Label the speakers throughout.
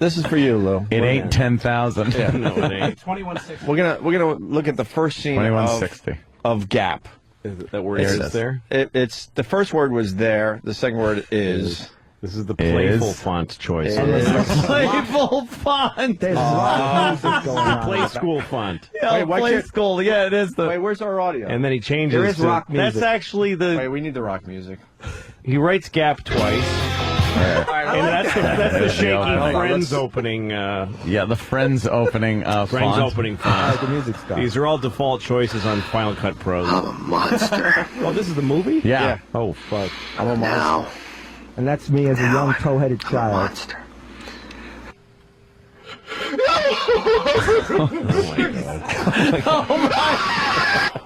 Speaker 1: This is for you, Lou.
Speaker 2: It ain't 10,000.
Speaker 1: Yeah.
Speaker 3: No, it ain't.
Speaker 1: 2160. We're gonna look at the first scene
Speaker 2: 2160.
Speaker 1: of Gap.
Speaker 3: That word is there?
Speaker 1: It's the first word was there. The second word is.
Speaker 3: This is the playful font choice.
Speaker 2: Playful font.
Speaker 4: There's a lot of music going on.
Speaker 3: Play school font.
Speaker 2: Yeah, play school. Yeah, it is the.
Speaker 1: Wait, where's our audio?
Speaker 3: And then he changes.
Speaker 4: There is rock music.
Speaker 3: That's actually the.
Speaker 1: Wait, we need the rock music.
Speaker 3: He writes Gap twice. And that's the shaky Friends opening.
Speaker 2: Yeah, the Friends opening
Speaker 3: Friends
Speaker 2: font.
Speaker 3: opening font.
Speaker 4: The music stuff.
Speaker 3: These are all default choices on Final Cut Pros.
Speaker 5: I'm a monster.
Speaker 3: Oh, this is the movie?
Speaker 2: Yeah.
Speaker 3: Oh, fuck.
Speaker 1: I'm a
Speaker 5: Now,
Speaker 4: And that's me as a young toe-headed
Speaker 5: I'm a
Speaker 4: child.
Speaker 5: monster.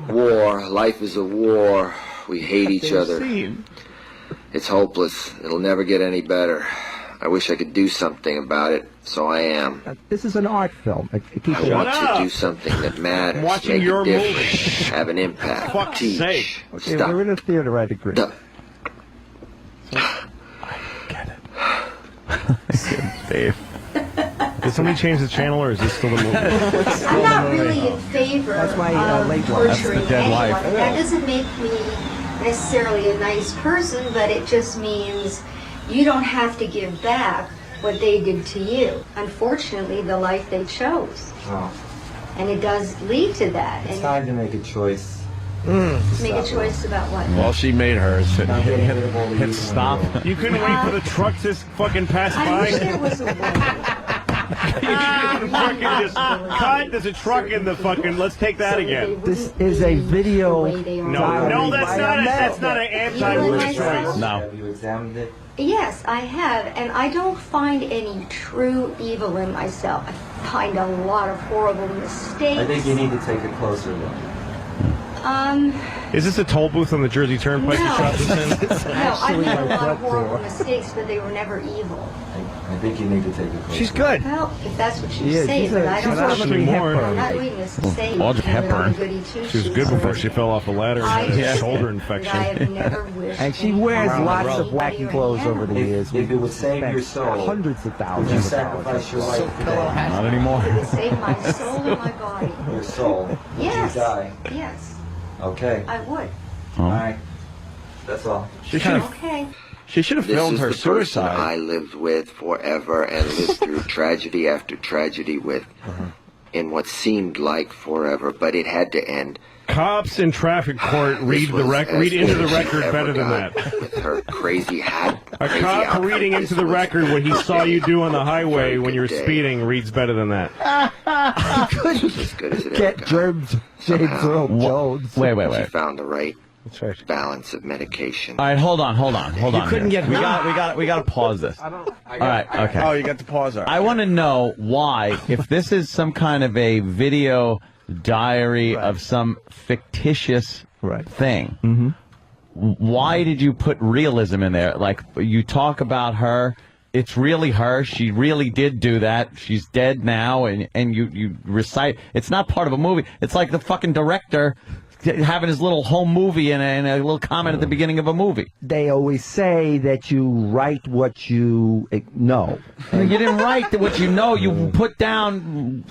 Speaker 5: War. Life is a war. We hate each other. It's hopeless. It'll never get any better. I wish I could do something about it, so I am.
Speaker 4: This is an art film. People
Speaker 5: I want to do something that matters,
Speaker 3: watching
Speaker 5: make
Speaker 3: your
Speaker 5: a difference, have an impact,
Speaker 3: Fuck's
Speaker 5: teach.
Speaker 3: sake.
Speaker 4: Okay,
Speaker 5: Stop.
Speaker 4: we're in a theater, I agree.
Speaker 5: Stop.
Speaker 2: Dave.
Speaker 3: Did somebody change the channel, or is this still the movie?
Speaker 6: I'm not really in favor
Speaker 4: That's my,
Speaker 6: of
Speaker 4: late wife. That's
Speaker 6: torturing
Speaker 2: the dead
Speaker 6: anyone.
Speaker 2: wife.
Speaker 6: That doesn't make me necessarily a nice person, but it just means you don't have to give back what they did to you. Unfortunately, the life they chose.
Speaker 7: Oh,
Speaker 6: And it does lead to that.
Speaker 7: it's
Speaker 6: And
Speaker 7: time to make a choice.
Speaker 6: make a choice about what.
Speaker 1: Well, she made hers.
Speaker 7: Not getting rid of all the
Speaker 2: Hit
Speaker 7: evil
Speaker 2: stop.
Speaker 7: in the world.
Speaker 3: You couldn't wait for the truck to fucking pass
Speaker 6: I wish
Speaker 3: by?
Speaker 6: there was a way.
Speaker 3: You fucking just cut. There's a truck in the fucking. Let's take that again.
Speaker 4: This is a video.
Speaker 3: No, that's not an anti-word choice.
Speaker 2: No.
Speaker 7: Have you examined it?
Speaker 6: Yes, I have, and I don't find any true evil in myself. I find a lot of horrible mistakes.
Speaker 7: I think you need to take a closer look.
Speaker 3: Is this a toll booth on the Jersey Turnpike you shot this in?
Speaker 6: No, I made a
Speaker 4: my
Speaker 6: lot of
Speaker 4: front
Speaker 6: horrible
Speaker 4: door.
Speaker 6: mistakes, but they were never evil.
Speaker 7: I think you need to take a closer
Speaker 1: She's good.
Speaker 6: Well, if that's what you
Speaker 4: Yeah,
Speaker 6: say,
Speaker 4: she's
Speaker 6: but I don't
Speaker 4: not
Speaker 3: Not
Speaker 6: know.
Speaker 3: anymore.
Speaker 6: I'm not doing this to say
Speaker 2: Audrey
Speaker 6: I'm a
Speaker 2: Hepburn.
Speaker 6: goody
Speaker 3: She was
Speaker 6: two-shoes.
Speaker 3: good before she fell off a ladder and
Speaker 6: I
Speaker 3: had a
Speaker 6: just
Speaker 3: shoulder
Speaker 6: think
Speaker 3: infection.
Speaker 6: that I have never wished
Speaker 4: And she
Speaker 6: anything
Speaker 4: wears
Speaker 6: on
Speaker 4: lots of
Speaker 6: anybody
Speaker 4: wacky
Speaker 6: or
Speaker 4: clothes
Speaker 6: anyone.
Speaker 4: over the years.
Speaker 7: If it would save
Speaker 4: spent
Speaker 7: your soul,
Speaker 4: hundreds of
Speaker 7: would
Speaker 4: thousands
Speaker 7: you
Speaker 4: of
Speaker 7: sacrifice your
Speaker 4: dollars.
Speaker 7: life today?
Speaker 2: Not anymore.
Speaker 6: It would save my soul and my body.
Speaker 7: Your soul? Would
Speaker 6: Yes.
Speaker 7: you die?
Speaker 6: Yes,
Speaker 7: Okay.
Speaker 6: I would.
Speaker 7: All right. That's all.
Speaker 1: She should have.
Speaker 6: Okay.
Speaker 1: She should have
Speaker 5: This
Speaker 1: filmed
Speaker 5: is
Speaker 1: her
Speaker 5: the person
Speaker 1: suicide.
Speaker 5: I lived with forever and lived through tragedy after tragedy with in what seemed like forever, but it had to end.
Speaker 3: Cops in traffic court read
Speaker 5: This was
Speaker 3: read
Speaker 5: as
Speaker 3: into the
Speaker 5: good as she
Speaker 3: record
Speaker 5: ever
Speaker 3: better than
Speaker 5: got
Speaker 3: that.
Speaker 5: With her crazy hat.
Speaker 3: A
Speaker 5: crazy
Speaker 3: cop
Speaker 5: outfit.
Speaker 3: reading
Speaker 5: This
Speaker 3: into the
Speaker 5: was
Speaker 3: record what he saw you do on the highway
Speaker 5: very
Speaker 3: when you were
Speaker 5: good day.
Speaker 3: speeding reads better than that.
Speaker 5: This was as good as it ever
Speaker 4: Get
Speaker 5: got.
Speaker 4: James Earl Jones.
Speaker 2: Wait.
Speaker 5: She found the right
Speaker 1: That's right.
Speaker 5: balance of medication.
Speaker 2: All right, hold on.
Speaker 1: You couldn't
Speaker 2: here.
Speaker 1: get
Speaker 2: We
Speaker 1: hot.
Speaker 2: got to pause this. All right, okay.
Speaker 1: Oh, you got the pause.
Speaker 2: I want to know why, if this is some kind of a video diary of some fictitious thing, why did you put realism in there? Like, you talk about her, it's really her, she really did do that, she's dead now, and you recite, it's not part of a movie, it's like the fucking director having his little home movie and a little comment at the beginning of a movie.
Speaker 4: They always say that you write what you know.
Speaker 2: You didn't write what you know, you put down...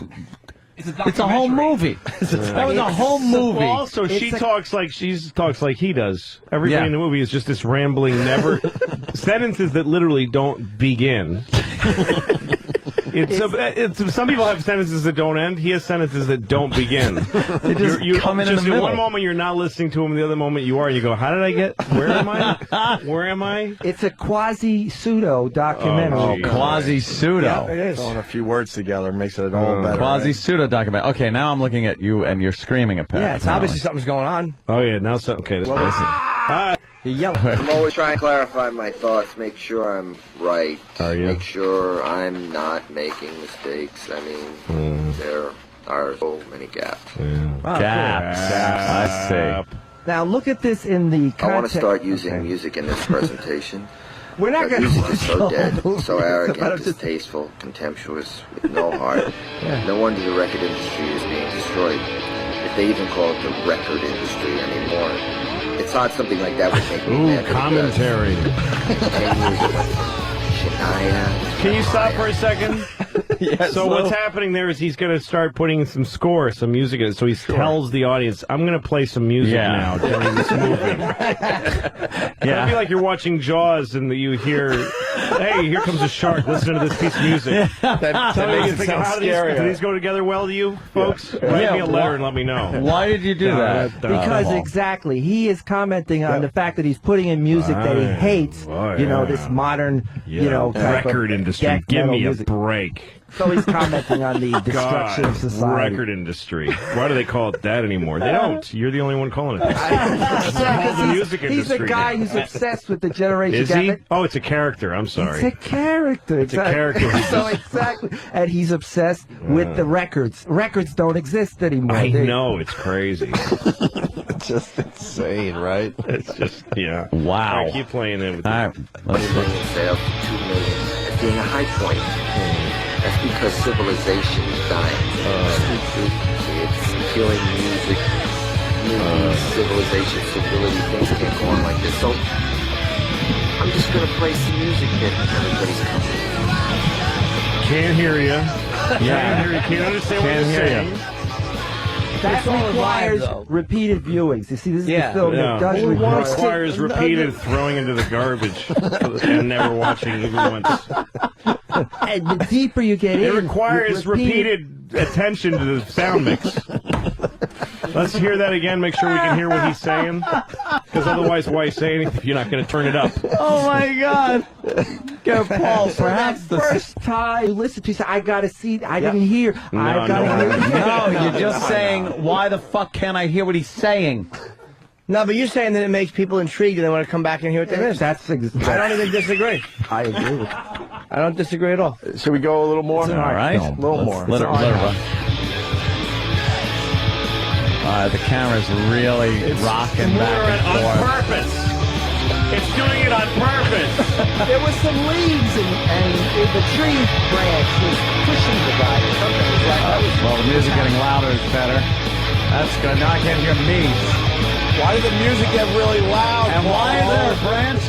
Speaker 2: It's a whole movie. That was a whole movie.
Speaker 3: Well, also, she talks like he does. Everybody in the movie is just this rambling, never sentences that literally don't begin. Some people have sentences that don't end. He has sentences that don't begin.
Speaker 2: They just come in the middle.
Speaker 3: One moment you're not listening to him, the other moment you are, and you go, "How did I get? Where am I? Where am I?"
Speaker 4: It's a quasi-pseudo documentary.
Speaker 2: Quasi-pseudo.
Speaker 1: It is. Throwing a few words together makes it all better.
Speaker 2: Quasi-pseudo document. Okay, now I'm looking at you and you're screaming a
Speaker 1: Yeah, it's obviously something's going on.
Speaker 3: Oh yeah, now so okay. This
Speaker 1: You yell.
Speaker 5: I'm always trying to clarify my thoughts, make sure I'm right.
Speaker 3: Are you?
Speaker 5: Make sure I'm not making mistakes. I mean, there are so many gaps.
Speaker 2: Gaps. I see.
Speaker 4: Now look at this in the context.
Speaker 5: I want to start using music in this presentation.
Speaker 4: We're not
Speaker 5: But
Speaker 4: going
Speaker 5: music is so dead, so
Speaker 4: It's about
Speaker 5: arrogant,
Speaker 4: just-
Speaker 5: distasteful, contemptuous, with no heart. No wonder the record industry is being destroyed. If they even call it the record industry anymore. It's not something like that would make me mad.
Speaker 3: commentary.
Speaker 5: 10 years it went from situation I am.
Speaker 3: Can you stop for a second?
Speaker 1: Yes,
Speaker 3: So what's happening there is he's going to start putting some score, some music in it. So he tells the audience, I'm going to play some music now during this movie. It'd be like you're watching Jaws and you hear, hey, here comes a shark. Listen to this piece of music.
Speaker 1: That
Speaker 3: Tell me what
Speaker 1: makes
Speaker 3: you
Speaker 1: it
Speaker 3: think.
Speaker 1: sound
Speaker 3: How
Speaker 1: scary.
Speaker 3: do these go together well to you, folks? Write me a letter and let me know.
Speaker 2: Why did you do that?
Speaker 4: Because exactly, he is commenting on the fact that he's putting in music that he hates. You know, this modern, you know, type
Speaker 3: record
Speaker 4: of
Speaker 3: industry.
Speaker 4: death
Speaker 3: Give
Speaker 4: metal
Speaker 3: me a
Speaker 4: music.
Speaker 3: break.
Speaker 4: So he's commenting on the destruction of society.
Speaker 3: Record industry. Why do they call it that anymore? They don't. You're the only one calling it that.
Speaker 4: Yeah,
Speaker 3: the music
Speaker 4: he's
Speaker 3: industry
Speaker 4: a guy
Speaker 3: now.
Speaker 4: who's obsessed with the generation
Speaker 3: Is
Speaker 4: gap.
Speaker 3: he? Oh, it's a character. I'm sorry.
Speaker 4: It's a character.
Speaker 3: It's a character.
Speaker 4: So exactly, and he's obsessed with the records. Records don't exist anymore.
Speaker 3: I know. It's crazy.
Speaker 1: It's just insane, right?
Speaker 3: It's just, yeah.
Speaker 2: Wow.
Speaker 3: All right, keep playing it with
Speaker 2: All right. Let's
Speaker 5: Million sales to 2 million as being a high point. That's because civilization is dying. It's killing music, movies, civilization, civility. Things can't go on like this. So I'm just gonna play some music that everybody's coming.
Speaker 3: Can't hear you. Can't hear you. Can't understand what you're saying.
Speaker 4: That requires repeated viewings. You see, this is the film that does
Speaker 3: It
Speaker 4: require.
Speaker 3: requires repeated throwing into the garbage and never watching even once.
Speaker 4: And the deeper you get in,
Speaker 3: It requires repeated attention to the sound mix. Let's hear that again. Make sure we can hear what he's saying. Because otherwise, why say anything if you're not going to turn it up?
Speaker 2: Oh my God! Go, Paul.
Speaker 4: So that
Speaker 2: Perhaps
Speaker 4: first time you listen to, you say, I gotta see. I didn't hear. I gotta hear.
Speaker 2: No, you're just saying, why the fuck can't I hear what he's saying?
Speaker 8: No, but you're saying that it makes people intrigued and they want to come back and hear what they missed.
Speaker 4: That's
Speaker 8: I don't even disagree.
Speaker 4: I agree with.
Speaker 8: I don't disagree at all.
Speaker 1: Should we go a little more?
Speaker 2: All right.
Speaker 1: A little more.
Speaker 2: Let it run. The camera's really rocking back and
Speaker 3: on
Speaker 2: forth.
Speaker 3: purpose. It's doing it on purpose.
Speaker 4: There was some leaves and the tree branch was pushing the guy or something. It was like,
Speaker 2: Well, the music getting louder is better. That's good. Now I can't hear me.
Speaker 1: Why did the music get really loud?
Speaker 2: And why is there a branch?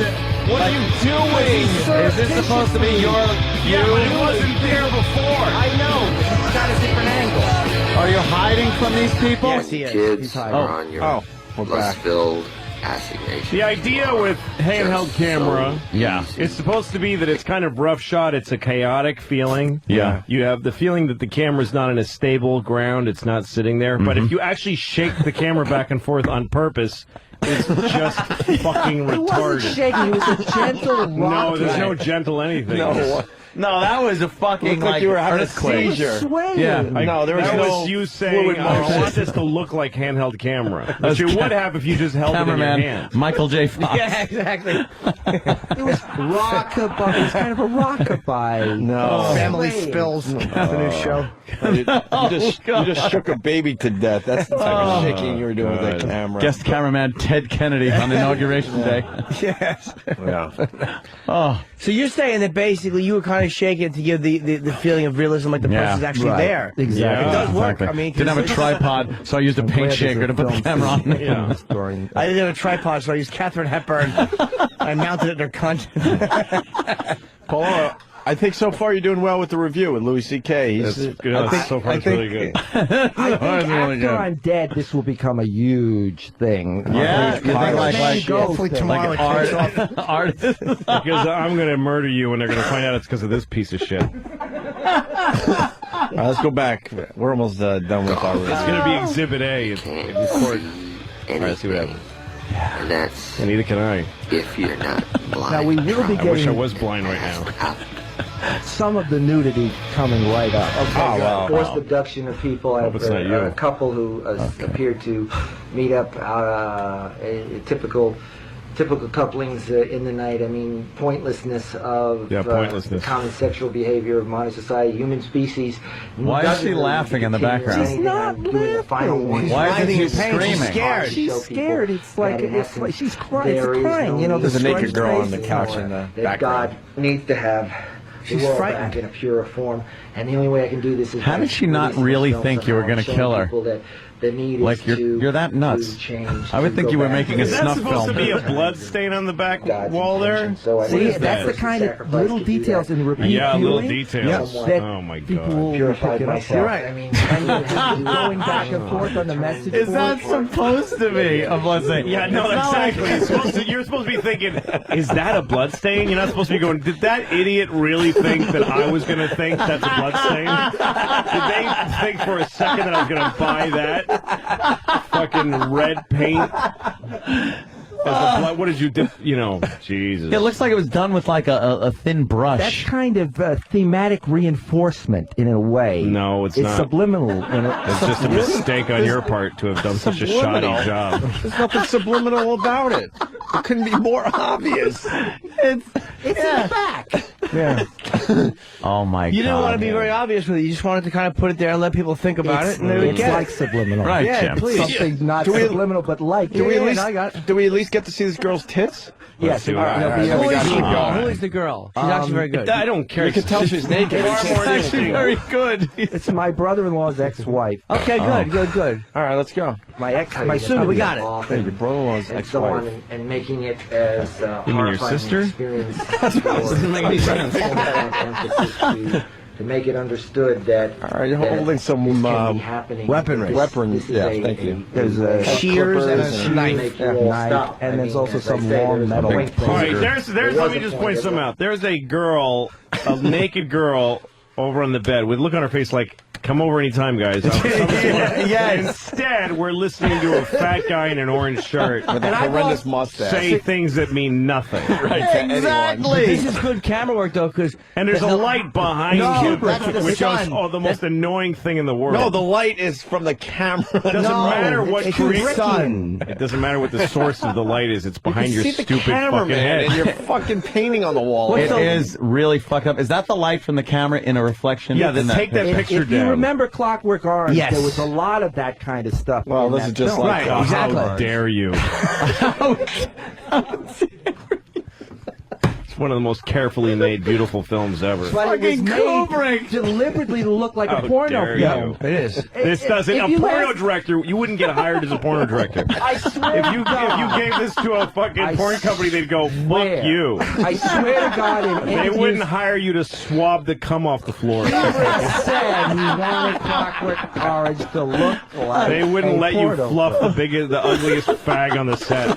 Speaker 2: What are you doing? Is this supposed to be your
Speaker 3: Yeah, but it wasn't there before.
Speaker 4: I know, but he's got a different angle.
Speaker 2: Are you hiding from these people?
Speaker 8: Yes, he is.
Speaker 5: Kids are on your
Speaker 1: we're back.
Speaker 5: lust-filled assignation.
Speaker 3: The idea with handheld camera,
Speaker 2: Yeah.
Speaker 3: it's supposed to be that it's kind of rough shot. It's a chaotic feeling.
Speaker 2: Yeah.
Speaker 3: You have the feeling that the camera's not in a stable ground. It's not sitting there. But if you actually shake the camera back and forth on purpose, it's just fucking
Speaker 4: It wasn't
Speaker 3: retarded.
Speaker 4: shaking. It was a gentle
Speaker 3: No,
Speaker 4: rock.
Speaker 3: there's no gentle anything.
Speaker 2: No, that was a fucking
Speaker 1: Looked like you were having a
Speaker 2: earthquake.
Speaker 1: seizure.
Speaker 4: Swaying.
Speaker 2: Yeah.
Speaker 1: No, there was
Speaker 3: That
Speaker 1: no
Speaker 3: was you saying,
Speaker 1: fluid
Speaker 3: I
Speaker 1: motion.
Speaker 3: want this to look like handheld camera. But you would have if you just held it in your
Speaker 2: Cameraman
Speaker 3: hand.
Speaker 2: Michael J. Fox.
Speaker 8: Yeah, exactly.
Speaker 4: It was rockabye. It was kind of a rockabye.
Speaker 1: No.
Speaker 8: Family Spills. The new show.
Speaker 1: You just shook a baby to death. That's the type of shaking you were doing with that camera.
Speaker 2: Guest cameraman Ted Kennedy on Inauguration Day.
Speaker 8: Yes.
Speaker 1: Yeah.
Speaker 2: Oh,
Speaker 8: So you're saying that basically you were kind of shaking it to give the feeling of realism, like the
Speaker 2: Yeah.
Speaker 8: person's actually
Speaker 4: Right.
Speaker 8: there.
Speaker 4: Exactly.
Speaker 8: It does work.
Speaker 2: exactly.
Speaker 8: I mean,
Speaker 2: Didn't have a
Speaker 8: 'cause
Speaker 2: tripod, so I used a
Speaker 4: I'm
Speaker 2: paint
Speaker 4: glad there's
Speaker 2: shaker
Speaker 4: a
Speaker 2: to put the
Speaker 4: film
Speaker 2: camera on.
Speaker 4: scene
Speaker 3: Yeah.
Speaker 4: during-
Speaker 8: I didn't have a tripod, so I used Katharine Hepburn. I mounted it in her cunt.
Speaker 1: Paul, I think so far you're doing well with the review with Louis C.K.
Speaker 3: That's good. So far, it's really good.
Speaker 4: I think after I'm dead, this will become a huge thing.
Speaker 2: Yeah, you think like
Speaker 8: Hopefully tomorrow it takes off.
Speaker 2: artist.
Speaker 3: Because I'm going to murder you and they're going to find out it's because of this piece of shit.
Speaker 1: All right, let's go back. We're almost done with our
Speaker 3: It's
Speaker 1: review.
Speaker 3: going to be Exhibit A in court. All right, let's see what happens.
Speaker 5: And that's
Speaker 3: And neither can I.
Speaker 5: if you're not blind.
Speaker 4: Now we will be
Speaker 3: I wish I
Speaker 4: getting
Speaker 3: was blind right now.
Speaker 4: some of the nudity coming right up. Okay,
Speaker 1: wow.
Speaker 4: forced abduction of people.
Speaker 3: Hope it's not you.
Speaker 4: A couple who appeared to meet up. Typical couplings in the night. I mean, pointlessness of
Speaker 3: pointlessness.
Speaker 4: common sexual behavior of modern society, human species.
Speaker 2: Why is
Speaker 4: Doesn't
Speaker 2: she
Speaker 4: really
Speaker 2: laughing in the
Speaker 4: continue
Speaker 2: background?
Speaker 4: anything.
Speaker 2: She's
Speaker 4: I'm doing the final one.
Speaker 2: Why isn't
Speaker 8: Writhing
Speaker 2: she
Speaker 8: in pain. She's
Speaker 2: screaming?
Speaker 8: scared.
Speaker 4: She's scared. It's like she's crying.
Speaker 5: there
Speaker 4: It's
Speaker 5: is
Speaker 4: crying.
Speaker 5: no
Speaker 4: You know,
Speaker 1: There's a
Speaker 4: the
Speaker 1: naked girl on the
Speaker 4: strange
Speaker 1: couch
Speaker 4: place
Speaker 1: in the
Speaker 4: that
Speaker 1: background.
Speaker 4: God needs to have
Speaker 8: She's
Speaker 4: the world
Speaker 8: frightened.
Speaker 4: back in a purer form, and the only way I can do this is
Speaker 2: How
Speaker 4: by
Speaker 2: did she not
Speaker 4: releasing
Speaker 2: really
Speaker 4: this film
Speaker 2: think you were
Speaker 4: somehow
Speaker 2: gonna
Speaker 4: and showing
Speaker 2: kill her?
Speaker 4: people the need
Speaker 2: Like
Speaker 4: is
Speaker 2: you're that nuts.
Speaker 4: to change.
Speaker 2: I would
Speaker 4: to
Speaker 2: think
Speaker 4: go
Speaker 2: you were
Speaker 4: back
Speaker 2: making
Speaker 4: to
Speaker 2: a
Speaker 3: Is that
Speaker 2: snuff
Speaker 3: supposed
Speaker 2: film.
Speaker 3: to be a blood stain on the back
Speaker 4: God's
Speaker 3: wall there?
Speaker 4: intention. So I
Speaker 8: See,
Speaker 4: think
Speaker 8: that's the
Speaker 4: that
Speaker 8: kind of
Speaker 4: sacrifice
Speaker 8: little
Speaker 4: to do
Speaker 8: details
Speaker 4: that.
Speaker 8: in repeat
Speaker 3: Yeah, little
Speaker 8: viewing
Speaker 3: details.
Speaker 8: that
Speaker 3: Oh my
Speaker 8: people
Speaker 3: god.
Speaker 8: will
Speaker 4: Purified
Speaker 8: pick it up.
Speaker 4: myself.
Speaker 8: You're right.
Speaker 4: I mean,
Speaker 8: And going back and forth on the message
Speaker 2: Is
Speaker 8: board.
Speaker 2: that supposed to be a blood stain?
Speaker 3: Yeah, no,
Speaker 2: It's not like-
Speaker 3: exactly. You're supposed to be thinking, is that a blood stain? You're not supposed to be going, did that idiot really think that I was going to think that's a blood stain? Did they think for a second that I was going to buy that? Fucking red paint? As the blood, what did you do? You know, Jesus.
Speaker 2: It looks like it was done with like a thin brush.
Speaker 8: That's kind of thematic reinforcement in a way.
Speaker 3: No, it's not.
Speaker 8: It's subliminal.
Speaker 3: It's just a mistake on your part to have done such a shoddy job.
Speaker 1: There's nothing subliminal about it. It couldn't be more obvious.
Speaker 8: It's in the back. Yeah.
Speaker 2: Oh my god.
Speaker 8: You didn't want to be very obvious with it. You just wanted to kind of put it there and let people think about it, and they would
Speaker 7: It's
Speaker 8: get
Speaker 7: like
Speaker 8: it.
Speaker 7: subliminal.
Speaker 2: Right,
Speaker 8: Yeah,
Speaker 2: Jim.
Speaker 8: please.
Speaker 7: Something not
Speaker 1: Do we-
Speaker 7: subliminal, but like.
Speaker 1: Do we at least
Speaker 8: I got it.
Speaker 1: do we at least get to see this girl's tits?
Speaker 8: Yes.
Speaker 3: see
Speaker 8: All
Speaker 3: what
Speaker 8: right.
Speaker 3: happens.
Speaker 8: Who
Speaker 1: We
Speaker 8: is
Speaker 1: gotta
Speaker 8: the
Speaker 1: keep
Speaker 8: girl?
Speaker 1: going.
Speaker 8: Who is the girl? She's actually very good.
Speaker 3: I don't care.
Speaker 1: You can tell she's naked.
Speaker 3: Far
Speaker 1: You can't
Speaker 3: more
Speaker 1: see
Speaker 2: Actually
Speaker 1: anything.
Speaker 2: very good.
Speaker 7: It's my brother-in-law's ex-wife.
Speaker 8: Okay, good.
Speaker 1: All right, let's go.
Speaker 7: My ex.
Speaker 8: My soon, we got it.
Speaker 1: Your brother-in-law's
Speaker 4: and so on,
Speaker 1: ex-wife.
Speaker 4: and making it as
Speaker 3: You mean your
Speaker 4: horrifying
Speaker 3: sister?
Speaker 4: experience.
Speaker 1: Doesn't make any sense.
Speaker 4: To make it understood that.
Speaker 1: All right, you're
Speaker 4: that
Speaker 1: holding some,
Speaker 4: this can be happening.
Speaker 1: weaponry. Weapons,
Speaker 4: This is
Speaker 1: yeah, thank you.
Speaker 7: There's a
Speaker 8: Shears and
Speaker 1: clippers
Speaker 8: a
Speaker 1: and-
Speaker 8: knife.
Speaker 4: Make you all
Speaker 7: Knife,
Speaker 4: stop.
Speaker 7: and
Speaker 4: I
Speaker 7: there's
Speaker 4: mean,
Speaker 7: also
Speaker 4: as I
Speaker 7: some
Speaker 4: say,
Speaker 7: long
Speaker 4: there's a
Speaker 7: metal
Speaker 4: point
Speaker 3: All right,
Speaker 4: there.
Speaker 3: there's.
Speaker 4: There
Speaker 3: Let
Speaker 4: was
Speaker 3: me
Speaker 4: a
Speaker 3: just
Speaker 4: point.
Speaker 3: point some out. There's a girl, a naked girl, over on the bed with a look on her face like, "Come over anytime, guys." Instead, we're listening to a fat guy in an orange shirt
Speaker 1: With a horrendous mustache.
Speaker 3: say things that mean nothing.
Speaker 1: right to anyone.
Speaker 2: Exactly.
Speaker 8: This is good camera work, though, because
Speaker 3: And there's a light behind
Speaker 8: No,
Speaker 3: you,
Speaker 8: that's the
Speaker 3: which
Speaker 8: sun.
Speaker 3: is the most annoying thing in the world.
Speaker 1: No, the light is from the camera.
Speaker 3: doesn't matter what
Speaker 8: it's
Speaker 3: creates.
Speaker 8: sun.
Speaker 3: It doesn't matter what the source of the light is. It's behind
Speaker 1: You
Speaker 3: your
Speaker 1: can see the
Speaker 3: stupid
Speaker 1: camera,
Speaker 3: fucking
Speaker 1: man,
Speaker 3: head.
Speaker 1: and you're fucking painting on the wall.
Speaker 2: It is really fucked up. Is that the light from the camera in a reflection?
Speaker 3: Yeah, then
Speaker 2: in that
Speaker 3: take that
Speaker 2: picture?
Speaker 3: picture
Speaker 7: If you
Speaker 3: down.
Speaker 7: remember Clockwork Orange,
Speaker 8: Yes.
Speaker 7: there was a lot of that kind of stuff.
Speaker 1: Well,
Speaker 7: in
Speaker 1: this
Speaker 7: that
Speaker 1: is just
Speaker 7: film.
Speaker 1: like
Speaker 3: Oh,
Speaker 8: exactly.
Speaker 3: How dare you? It's one of the most carefully made, beautiful films ever.
Speaker 7: But it was
Speaker 2: Fucking
Speaker 7: made
Speaker 2: Kubrick.
Speaker 7: deliberately to look like
Speaker 3: How
Speaker 7: a porno
Speaker 3: dare
Speaker 7: film.
Speaker 3: you.
Speaker 8: it is.
Speaker 3: This doesn't.
Speaker 7: If
Speaker 3: A
Speaker 7: you
Speaker 3: porno
Speaker 7: ask-
Speaker 3: director, you wouldn't get hired as a porno director.
Speaker 7: I swear
Speaker 3: If
Speaker 7: to
Speaker 3: you
Speaker 7: God.
Speaker 3: gave this to a fucking
Speaker 7: I
Speaker 3: porn company, they'd go, "Fuck
Speaker 7: swear.
Speaker 3: you."
Speaker 7: I swear to God, in
Speaker 3: They
Speaker 7: interviews,
Speaker 3: wouldn't hire you to swab the cum off the floor.
Speaker 7: Kubrick said he wanted Clockwork Orange to look like
Speaker 3: They wouldn't
Speaker 7: a
Speaker 3: let you
Speaker 7: porno
Speaker 3: fluff
Speaker 7: film.
Speaker 3: the ugliest fag on the set.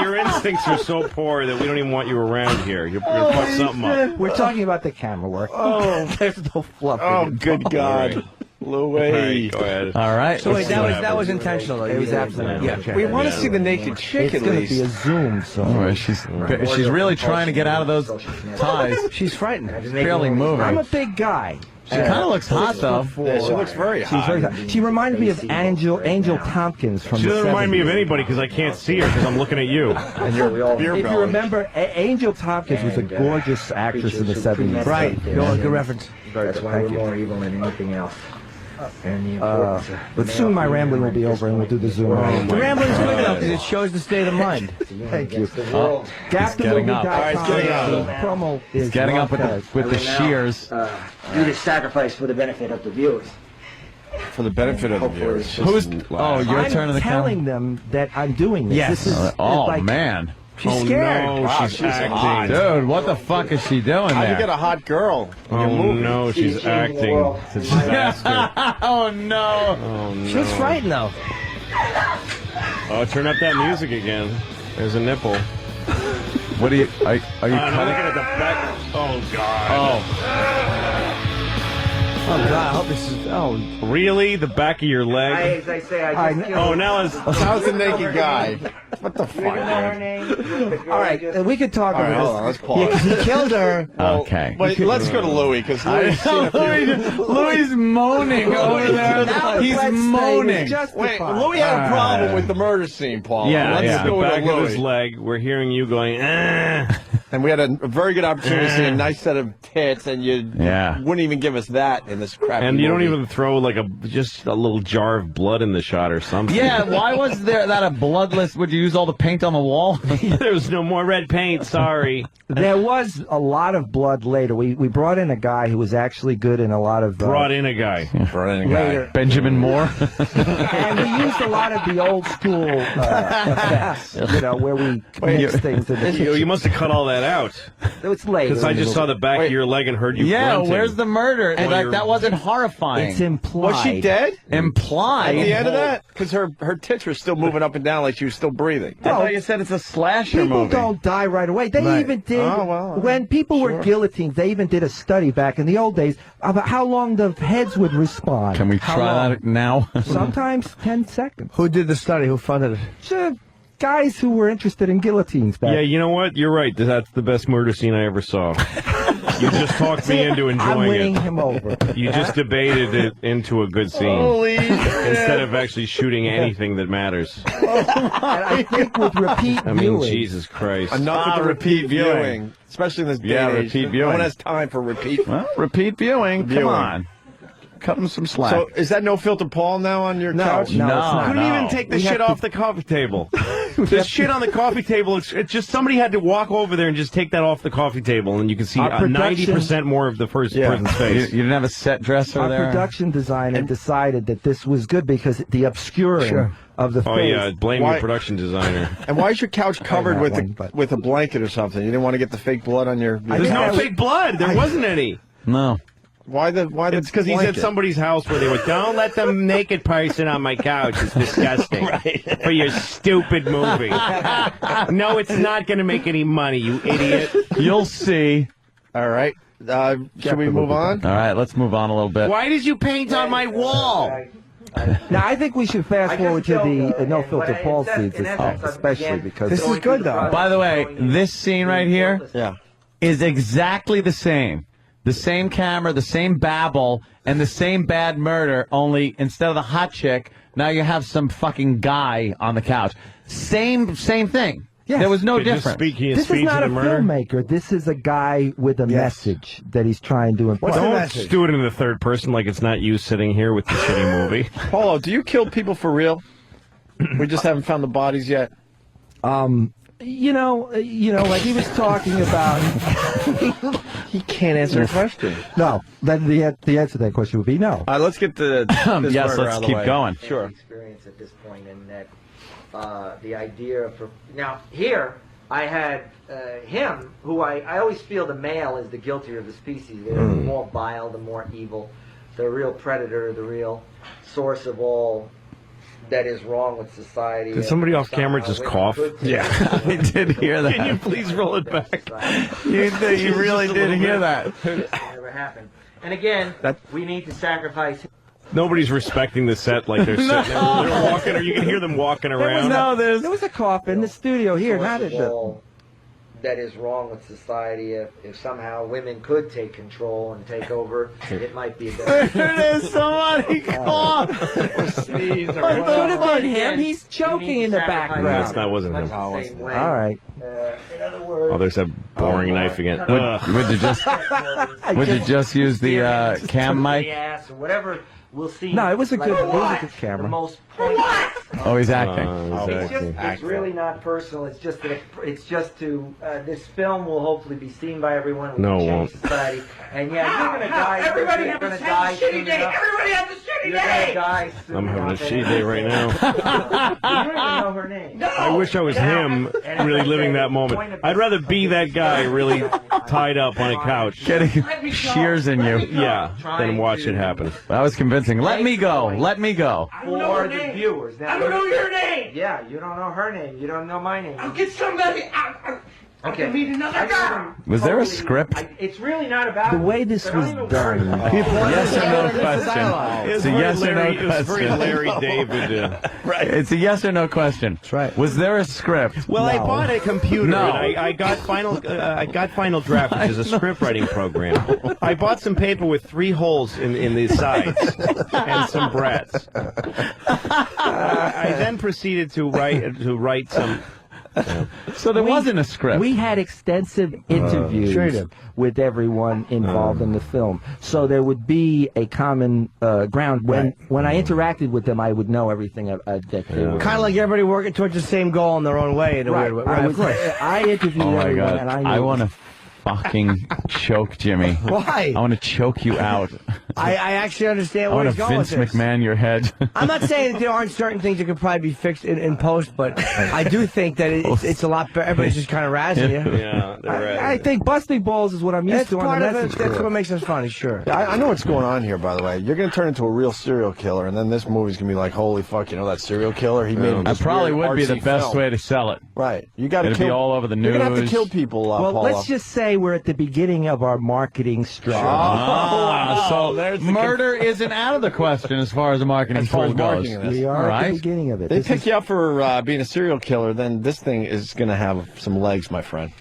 Speaker 3: Your instincts are so poor that we don't even want you around here. You're gonna fuck something up.
Speaker 7: We're talking about the camera work. Oh, there's no fluff.
Speaker 1: Oh,
Speaker 7: in it.
Speaker 1: good God.
Speaker 3: All
Speaker 1: Louis.
Speaker 3: right, go ahead.
Speaker 2: All right.
Speaker 8: So wait,
Speaker 3: see
Speaker 8: that
Speaker 3: what
Speaker 8: was
Speaker 3: happens.
Speaker 8: intentional, though.
Speaker 7: It was
Speaker 8: You-
Speaker 7: absolutely.
Speaker 8: Yeah, okay.
Speaker 1: We want to
Speaker 3: Yeah.
Speaker 1: see the naked chick
Speaker 7: It's
Speaker 1: at
Speaker 7: going to be a
Speaker 1: least.
Speaker 7: zoom, so.
Speaker 2: Oh, she's really trying to get out of those ties.
Speaker 8: She's frightened.
Speaker 2: Barely moving.
Speaker 7: I'm a big guy.
Speaker 2: She kind of looks hot though.
Speaker 1: Yeah, she looks very
Speaker 7: She's
Speaker 1: hot.
Speaker 7: very hot. She reminds me of Angel Tompkins from
Speaker 3: She
Speaker 7: the
Speaker 3: doesn't remind me of
Speaker 7: 70s.
Speaker 3: anybody because I can't see her because I'm looking at you.
Speaker 1: And your beer
Speaker 7: If you
Speaker 1: belly.
Speaker 7: remember, Angel Tompkins was a gorgeous actress in the 70s.
Speaker 8: Right. Good reference.
Speaker 4: That's why we're more evil than anything else. And the importance of
Speaker 7: But soon my rambling will be over and we'll do the zoom.
Speaker 8: The rambling's good enough because it shows the state of mind.
Speaker 7: Thank you.
Speaker 2: getting up.
Speaker 1: All right, it's getting up.
Speaker 7: The promo is
Speaker 2: Getting up with
Speaker 7: Montez.
Speaker 2: the shears.
Speaker 4: do this sacrifice for the benefit of the viewers.
Speaker 1: For the benefit of the viewers.
Speaker 2: Who's? Oh, your
Speaker 7: I'm
Speaker 2: turn of the camera.
Speaker 7: telling them that I'm doing this.
Speaker 8: Yes.
Speaker 7: This is
Speaker 2: Oh
Speaker 7: like,
Speaker 2: man,
Speaker 7: she's
Speaker 3: Oh
Speaker 7: scared.
Speaker 3: no,
Speaker 1: Wow,
Speaker 3: she's
Speaker 1: she's
Speaker 3: acting.
Speaker 1: hot.
Speaker 2: dude, what the fuck is she doing
Speaker 1: How do you get
Speaker 2: there?
Speaker 1: a hot girl in your
Speaker 3: Oh
Speaker 1: movie?
Speaker 3: no, she's
Speaker 4: She's changing the
Speaker 3: acting.
Speaker 4: world.
Speaker 3: It's a disaster.
Speaker 2: Oh no!
Speaker 3: Oh no.
Speaker 8: She looks frightened, though.
Speaker 3: Oh, turn up that music again. There's a nipple.
Speaker 2: What are you? Are you
Speaker 3: I'm looking
Speaker 2: cutting?
Speaker 3: at the back. Oh god.
Speaker 2: Oh,
Speaker 8: Oh, God, I hope this is... Oh,
Speaker 3: Really? The back of your leg?
Speaker 4: As I say, I just killed
Speaker 3: Oh, now it's.
Speaker 1: How's the naked guy? What the fuck?
Speaker 4: her name.
Speaker 7: All right, we could talk
Speaker 1: All right,
Speaker 7: about
Speaker 1: hold on, let's
Speaker 7: this.
Speaker 1: pause.
Speaker 7: Yeah, 'cause he killed her.
Speaker 2: okay.
Speaker 1: But let's go to Louis, because Louis seen a few...
Speaker 2: Louis moaning over there. He's
Speaker 7: Let's say
Speaker 2: moaning.
Speaker 7: it's justified.
Speaker 1: Wait, Louis had a problem with the murder scene, Paul.
Speaker 3: Yeah,
Speaker 1: let's
Speaker 3: yeah.
Speaker 1: go
Speaker 3: The
Speaker 1: with
Speaker 3: back of his
Speaker 1: Louis.
Speaker 3: leg. We're hearing you going.
Speaker 1: And we had a very good opportunity to see a nice set of tits, and you wouldn't even give us that in this crappy
Speaker 3: And you
Speaker 1: movie.
Speaker 3: don't even throw like just a little jar of blood in the shot or something.
Speaker 2: Yeah, why was that a bloodless? Would you use all the paint on the wall?
Speaker 3: There was no more red paint, sorry.
Speaker 7: There was a lot of blood later. We brought in a guy who was actually good in a lot of...
Speaker 3: Brought in a guy.
Speaker 7: Later.
Speaker 2: Benjamin Moore?
Speaker 7: And we used a lot of the old school effects, where we mix things in the kitchen.
Speaker 3: You must have cut all that out.
Speaker 7: It's later.
Speaker 3: Because I just saw the back of your leg and heard you grunting.
Speaker 2: Where's the murder? That wasn't horrifying.
Speaker 7: It's implied.
Speaker 1: Was she dead?
Speaker 2: Implied?
Speaker 1: At the end of that? Because her tits were still moving up and down like she was still breathing.
Speaker 2: I thought you said it's a slasher
Speaker 7: People
Speaker 2: movie.
Speaker 7: don't die right away. They even did, when people were guillotined, they even did a study back in the old days about how long the heads would respond.
Speaker 2: Can we try that now?
Speaker 7: Sometimes 10 seconds.
Speaker 8: Who did the study? Who funded it?
Speaker 7: Guys who were interested in guillotines back.
Speaker 3: Yeah, you know what? You're right. That's the best murder scene I ever saw. You just talked me into enjoying
Speaker 7: I'm winning
Speaker 3: it.
Speaker 7: him over.
Speaker 3: You just debated it into a good scene.
Speaker 1: Holy
Speaker 3: instead of actually shooting anything that matters.
Speaker 7: And I think with repeat
Speaker 3: I mean,
Speaker 7: viewing,
Speaker 3: Jesus Christ.
Speaker 1: Enough with the repeat viewing. Especially in this day and age.
Speaker 2: repeat viewing.
Speaker 1: No one has time for repeat.
Speaker 2: Well, repeat viewing. Come on. Cut him some slack.
Speaker 1: So is that no filter Paul now on your couch?
Speaker 7: No, it's not.
Speaker 3: Couldn't even take the shit off the coffee table. The shit on the coffee table, it's just somebody had to walk over there and just take that off the coffee table, and you can see 90% more of the first person's face.
Speaker 2: You didn't have a set dresser
Speaker 7: our
Speaker 2: there?
Speaker 7: production designer decided that this was good because the obscuring of the face.
Speaker 3: Oh, yeah, blame your production designer.
Speaker 1: And why is your couch covered with a blanket or something? You didn't want to get the fake blood on your...
Speaker 3: There's no fake blood. There wasn't any.
Speaker 2: No.
Speaker 1: Why the
Speaker 3: It's because he's at somebody's house where they were, don't let the naked person on my couch. It's disgusting. For your stupid movie. No, it's not going to make any money, you idiot.
Speaker 2: You'll see.
Speaker 1: All right. Should we move on?
Speaker 2: All right, let's move on a little bit.
Speaker 3: Why did you paint on my wall?
Speaker 7: Now, I think we should fast forward to the no filter Paul scenes, especially because
Speaker 8: This is good, though.
Speaker 2: By the way, this scene right here is exactly the same. The same camera, the same babble, and the same bad murder, only instead of the hot chick, now you have some fucking guy on the couch. Same thing.
Speaker 7: Yes.
Speaker 2: There was no difference.
Speaker 7: This is not a filmmaker. This is a guy with a message that he's trying to impart.
Speaker 3: Don't do it in the third person like it's not you sitting here with the shitty movie.
Speaker 1: Paulo, do you kill people for real? We just haven't found the bodies yet.
Speaker 7: You know, like he was talking about.
Speaker 1: He can't answer a question.
Speaker 7: No, then the answer to that question would be no.
Speaker 1: All right, let's get to this
Speaker 2: yes,
Speaker 1: murder
Speaker 2: let's
Speaker 1: out of the
Speaker 2: keep
Speaker 1: way.
Speaker 2: going.
Speaker 1: Sure.
Speaker 4: Experience at this point, and that the idea of now here I had him, who I always feel the male is the guiltier of the species. They're the more vile, the more evil, the real predator, the real source of all that is wrong with society.
Speaker 3: Did somebody off camera just cough?
Speaker 2: Yeah, I did hear that.
Speaker 3: Can you please roll it back?
Speaker 2: You really did hear that.
Speaker 4: Never happened. And again, we need to sacrifice.
Speaker 3: Nobody's respecting the set like they're sitting there. They're walking, or you can hear them walking around.
Speaker 7: There was a cough in the studio here. How did
Speaker 4: that is wrong with society. If somehow women could take control and take over, it might be a better.
Speaker 2: There it is. Somebody cough.
Speaker 1: Sneeze or
Speaker 7: It could have
Speaker 1: whatever.
Speaker 7: been him. He's choking in the background.
Speaker 3: That wasn't him.
Speaker 7: All right.
Speaker 4: In other words,
Speaker 3: Oh, there's that boring knife again.
Speaker 2: Would you just use the cam mic?
Speaker 4: ass or whatever. We'll see.
Speaker 7: No, it was a
Speaker 4: like,
Speaker 7: good
Speaker 4: what?
Speaker 7: camera.
Speaker 4: The most pointless.
Speaker 2: Oh, he's acting.
Speaker 4: It's really not personal. It's just that it's just to this film will hopefully be seen by everyone. Will
Speaker 3: No, it
Speaker 4: change
Speaker 3: won't.
Speaker 4: Society. And yeah, you're gonna die.
Speaker 9: Everybody
Speaker 4: you're
Speaker 9: has
Speaker 4: gonna
Speaker 9: a
Speaker 4: die
Speaker 9: shitty
Speaker 4: soon
Speaker 9: day.
Speaker 4: enough.
Speaker 9: Everybody has a shitty
Speaker 4: You're gonna
Speaker 9: day.
Speaker 4: die soon
Speaker 3: I'm having a
Speaker 4: enough.
Speaker 3: shitty day right now.
Speaker 4: You don't even know her name.
Speaker 3: I wish I was him, really living that moment. I'd rather be that guy really tied up on a couch.
Speaker 2: Getting shears in you.
Speaker 3: Yeah, than watch it happen.
Speaker 2: That was convincing. Let me go. Let me go.
Speaker 4: For the viewers. Now,
Speaker 9: I don't know your name.
Speaker 4: yeah, you don't know her name. You don't know my name.
Speaker 9: I'll get somebody. I can meet another girl.
Speaker 2: Was there a script?
Speaker 4: It's really not about
Speaker 7: The way this was done.
Speaker 2: Yes or no question. It's a yes or no
Speaker 3: It was very
Speaker 2: question.
Speaker 3: Larry David.
Speaker 2: It's a yes or no question. That's
Speaker 7: right.
Speaker 2: Was there a script?
Speaker 3: Well, I bought a computer.
Speaker 2: No.
Speaker 3: And I got Final Draft, which is a script writing program. I bought some paper with 3 holes in the sides and some brats. I then proceeded to write some
Speaker 2: So there wasn't a script.
Speaker 7: We had extensive interviews with everyone involved in the film, so there would be a common ground. When I interacted with them, I would know everything that they were.
Speaker 8: Kind of like everybody working towards the same goal in their own way. In a weird way.
Speaker 7: I interviewed everyone,
Speaker 2: God.
Speaker 7: and I knew.
Speaker 2: I want to fucking choke Jimmy.
Speaker 8: Why?
Speaker 2: I want to choke you out.
Speaker 8: I actually understand
Speaker 2: I
Speaker 8: where
Speaker 2: want
Speaker 8: he's
Speaker 2: to
Speaker 8: going
Speaker 2: Vince
Speaker 8: with this.
Speaker 2: McMahon your head.
Speaker 8: I'm not saying that there aren't certain things that could probably be fixed in post, but I do think that it's a lot better. Everybody's just kind of razzing you.
Speaker 3: Yeah, they're
Speaker 7: I think busting balls is what I'm used
Speaker 8: That's
Speaker 7: to on
Speaker 8: part
Speaker 7: the
Speaker 8: of it.
Speaker 7: message
Speaker 8: That's
Speaker 7: board.
Speaker 8: what makes us funny, sure.
Speaker 1: I know what's going on here, by the way. You're going to turn into a real serial killer, and then this movie's going to be like, holy fuck, you know that serial killer? He made
Speaker 2: That
Speaker 1: this
Speaker 2: probably
Speaker 1: weird,
Speaker 2: would be the
Speaker 1: artsy
Speaker 2: best
Speaker 1: film.
Speaker 2: way to sell it.
Speaker 1: Right. You got to
Speaker 2: It'd
Speaker 1: kill.
Speaker 2: be all over the
Speaker 1: You're going to have to
Speaker 2: news.
Speaker 1: kill people,
Speaker 7: Well,
Speaker 1: Paula.
Speaker 7: let's just say we're at the beginning of our marketing strategy.
Speaker 2: So
Speaker 1: there's the
Speaker 2: murder isn't out of the question as far as the marketing
Speaker 1: As far as
Speaker 2: tool goes.
Speaker 1: marketing this.
Speaker 7: We are
Speaker 2: All
Speaker 7: at
Speaker 2: right.
Speaker 7: the beginning of it.
Speaker 1: They
Speaker 7: This
Speaker 1: pick
Speaker 7: is-
Speaker 1: you up for being a serial killer, then this thing is going to have some legs, my friend.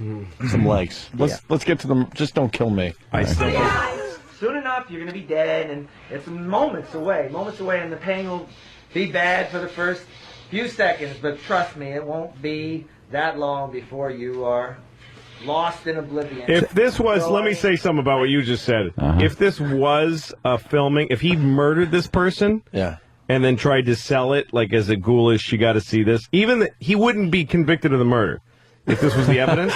Speaker 1: Some legs. Let's get to them. Just don't kill me.
Speaker 3: I still.
Speaker 4: Soon enough, you're going to be dead, and it's moments away, and the pain will be bad for the first few seconds, but trust me, it won't be that long before you are lost in oblivion.
Speaker 3: If this was, let me say something about what you just said. If this was a filming, if he murdered this person,
Speaker 1: Yeah.
Speaker 3: and then tried to sell it like as a ghoulish, you got to see this. He wouldn't be convicted of the murder if this was the evidence,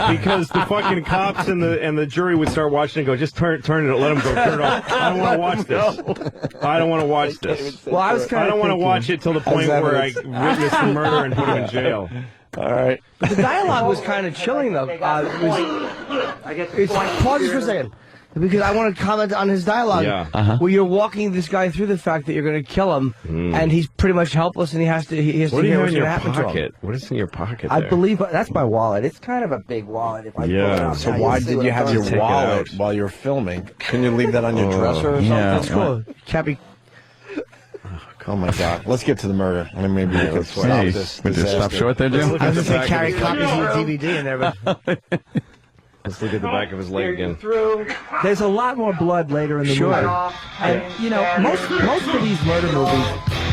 Speaker 3: because the fucking cops and the jury would start watching and go, just turn it, let him go, turn it off. I don't want to watch this. I don't want to watch this.
Speaker 7: Well, I was kind
Speaker 3: I
Speaker 7: of
Speaker 3: don't want to
Speaker 7: thinking-
Speaker 3: watch it till the point where I witness the murder and put him in jail.
Speaker 1: All right.
Speaker 8: The dialogue was kind of chilling, though.
Speaker 4: I get the point.
Speaker 8: Pause just for a second. Because I want to comment on his dialogue,
Speaker 3: Yeah.
Speaker 8: where you're walking this guy through the fact that you're going to kill him, and he's pretty much helpless, and he has to
Speaker 3: What do
Speaker 8: hear
Speaker 3: you have
Speaker 8: what's
Speaker 3: in
Speaker 8: going to
Speaker 3: your
Speaker 8: happen to him.
Speaker 3: pocket? What is in your pocket
Speaker 7: I
Speaker 3: there?
Speaker 7: believe that's my wallet. It's kind of a big wallet. If I pull it
Speaker 3: Yeah.
Speaker 7: out
Speaker 1: So
Speaker 7: now,
Speaker 1: why
Speaker 7: you'll see
Speaker 1: did
Speaker 7: what
Speaker 1: you
Speaker 7: I'm
Speaker 1: have
Speaker 7: talking
Speaker 1: your
Speaker 3: Take it
Speaker 1: wallet
Speaker 3: out.
Speaker 1: while you're filming? Can you leave that on your dresser or something?
Speaker 2: yeah.
Speaker 8: That's cool. Cappy.
Speaker 1: Oh my God! Let's get to the murder, and then maybe we can stop
Speaker 2: Hey,
Speaker 1: this.
Speaker 2: would you stop
Speaker 1: disaster.
Speaker 2: short there, Jim?
Speaker 3: Look
Speaker 8: I
Speaker 3: at
Speaker 8: was
Speaker 3: the
Speaker 8: going to say
Speaker 3: back
Speaker 8: carry
Speaker 3: of his
Speaker 8: copies of
Speaker 3: leg.
Speaker 8: the DVD in there, but
Speaker 3: Let's look at the back of his leg again.
Speaker 4: Through.
Speaker 7: There's a lot more blood later in the movie. And, you know, most of these murder movies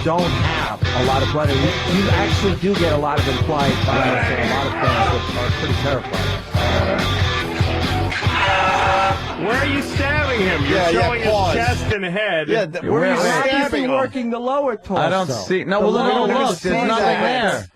Speaker 7: don't have a lot of blood. And you actually do get a lot of implied violence and a lot of things that are pretty terrifying.
Speaker 3: Where are you stabbing him? You're
Speaker 1: Yeah,
Speaker 3: showing his
Speaker 1: pause.
Speaker 3: chest and head.
Speaker 1: Yeah, where are you stabbing
Speaker 7: Obviously
Speaker 1: him?
Speaker 7: working the lower torso.
Speaker 2: I don't see. No,
Speaker 7: The
Speaker 2: well,
Speaker 7: lower
Speaker 2: no,
Speaker 1: don't
Speaker 2: look.
Speaker 1: see
Speaker 2: There's nothing
Speaker 1: that.
Speaker 2: there.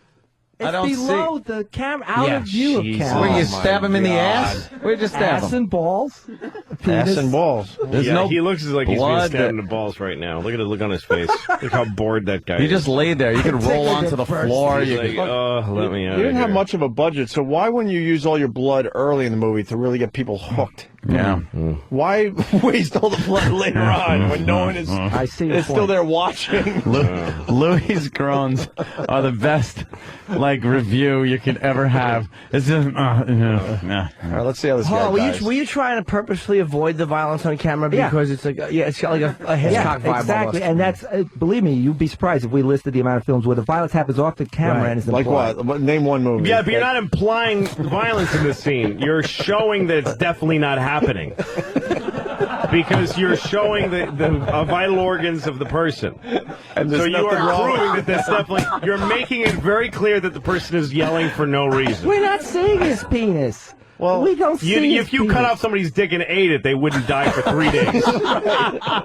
Speaker 7: It's
Speaker 2: I don't
Speaker 7: below the camera, out of view
Speaker 3: Jesus.
Speaker 7: of camera.
Speaker 2: Where you
Speaker 1: my
Speaker 2: stab him in the
Speaker 1: God.
Speaker 2: ass? Where you just stab
Speaker 7: Ass
Speaker 2: him?
Speaker 7: and balls.
Speaker 1: Ass
Speaker 7: Penis.
Speaker 1: and balls.
Speaker 2: There's
Speaker 3: Yeah,
Speaker 2: no
Speaker 3: he looks like he's being
Speaker 2: blood
Speaker 3: stabbed in
Speaker 2: that-
Speaker 3: the balls right now. Look at the look on his face. Look how bored that guy
Speaker 2: You
Speaker 3: is.
Speaker 2: just laid there. You could roll
Speaker 7: Tickled
Speaker 2: onto
Speaker 7: at
Speaker 2: the
Speaker 7: first.
Speaker 2: floor.
Speaker 3: He's
Speaker 2: You
Speaker 3: like,
Speaker 2: could,
Speaker 3: let me out
Speaker 1: You
Speaker 3: of
Speaker 1: didn't have
Speaker 3: here.
Speaker 1: much of a budget, so why wouldn't you use all your blood early in the movie to really get people hooked?
Speaker 2: yeah.
Speaker 1: Why waste all the blood later on when no one is
Speaker 7: I see your
Speaker 1: is still
Speaker 7: point.
Speaker 1: there watching?
Speaker 2: Louis' groans are the best, like, review you could ever have. It's just,
Speaker 1: All right, let's see how this guy
Speaker 8: Hold on,
Speaker 1: dies.
Speaker 8: were you trying to purposely avoid the violence on camera
Speaker 7: Yeah.
Speaker 8: because it's like it's got like a Hitchcock vibe
Speaker 7: exactly.
Speaker 8: almost.
Speaker 7: And that's, believe me, you'd be surprised if we listed the amount of films where the violence happens off the camera
Speaker 8: Right.
Speaker 7: and is
Speaker 1: Like
Speaker 7: implied.
Speaker 1: what? Name one movie.
Speaker 3: Yeah, but you're not implying violence in this scene. You're showing that it's definitely not happening. Because you're showing the vital organs of the person.
Speaker 1: And
Speaker 3: So
Speaker 1: there's
Speaker 3: you
Speaker 1: nothing
Speaker 3: are
Speaker 1: wrong.
Speaker 3: proving that that's definitely, you're making it very clear that the person is yelling for no reason.
Speaker 7: We're not seeing his penis.
Speaker 1: Well,
Speaker 7: we don't see his
Speaker 3: If you
Speaker 7: penis.
Speaker 3: cut off somebody's dick and ate it, they wouldn't die for 3 days.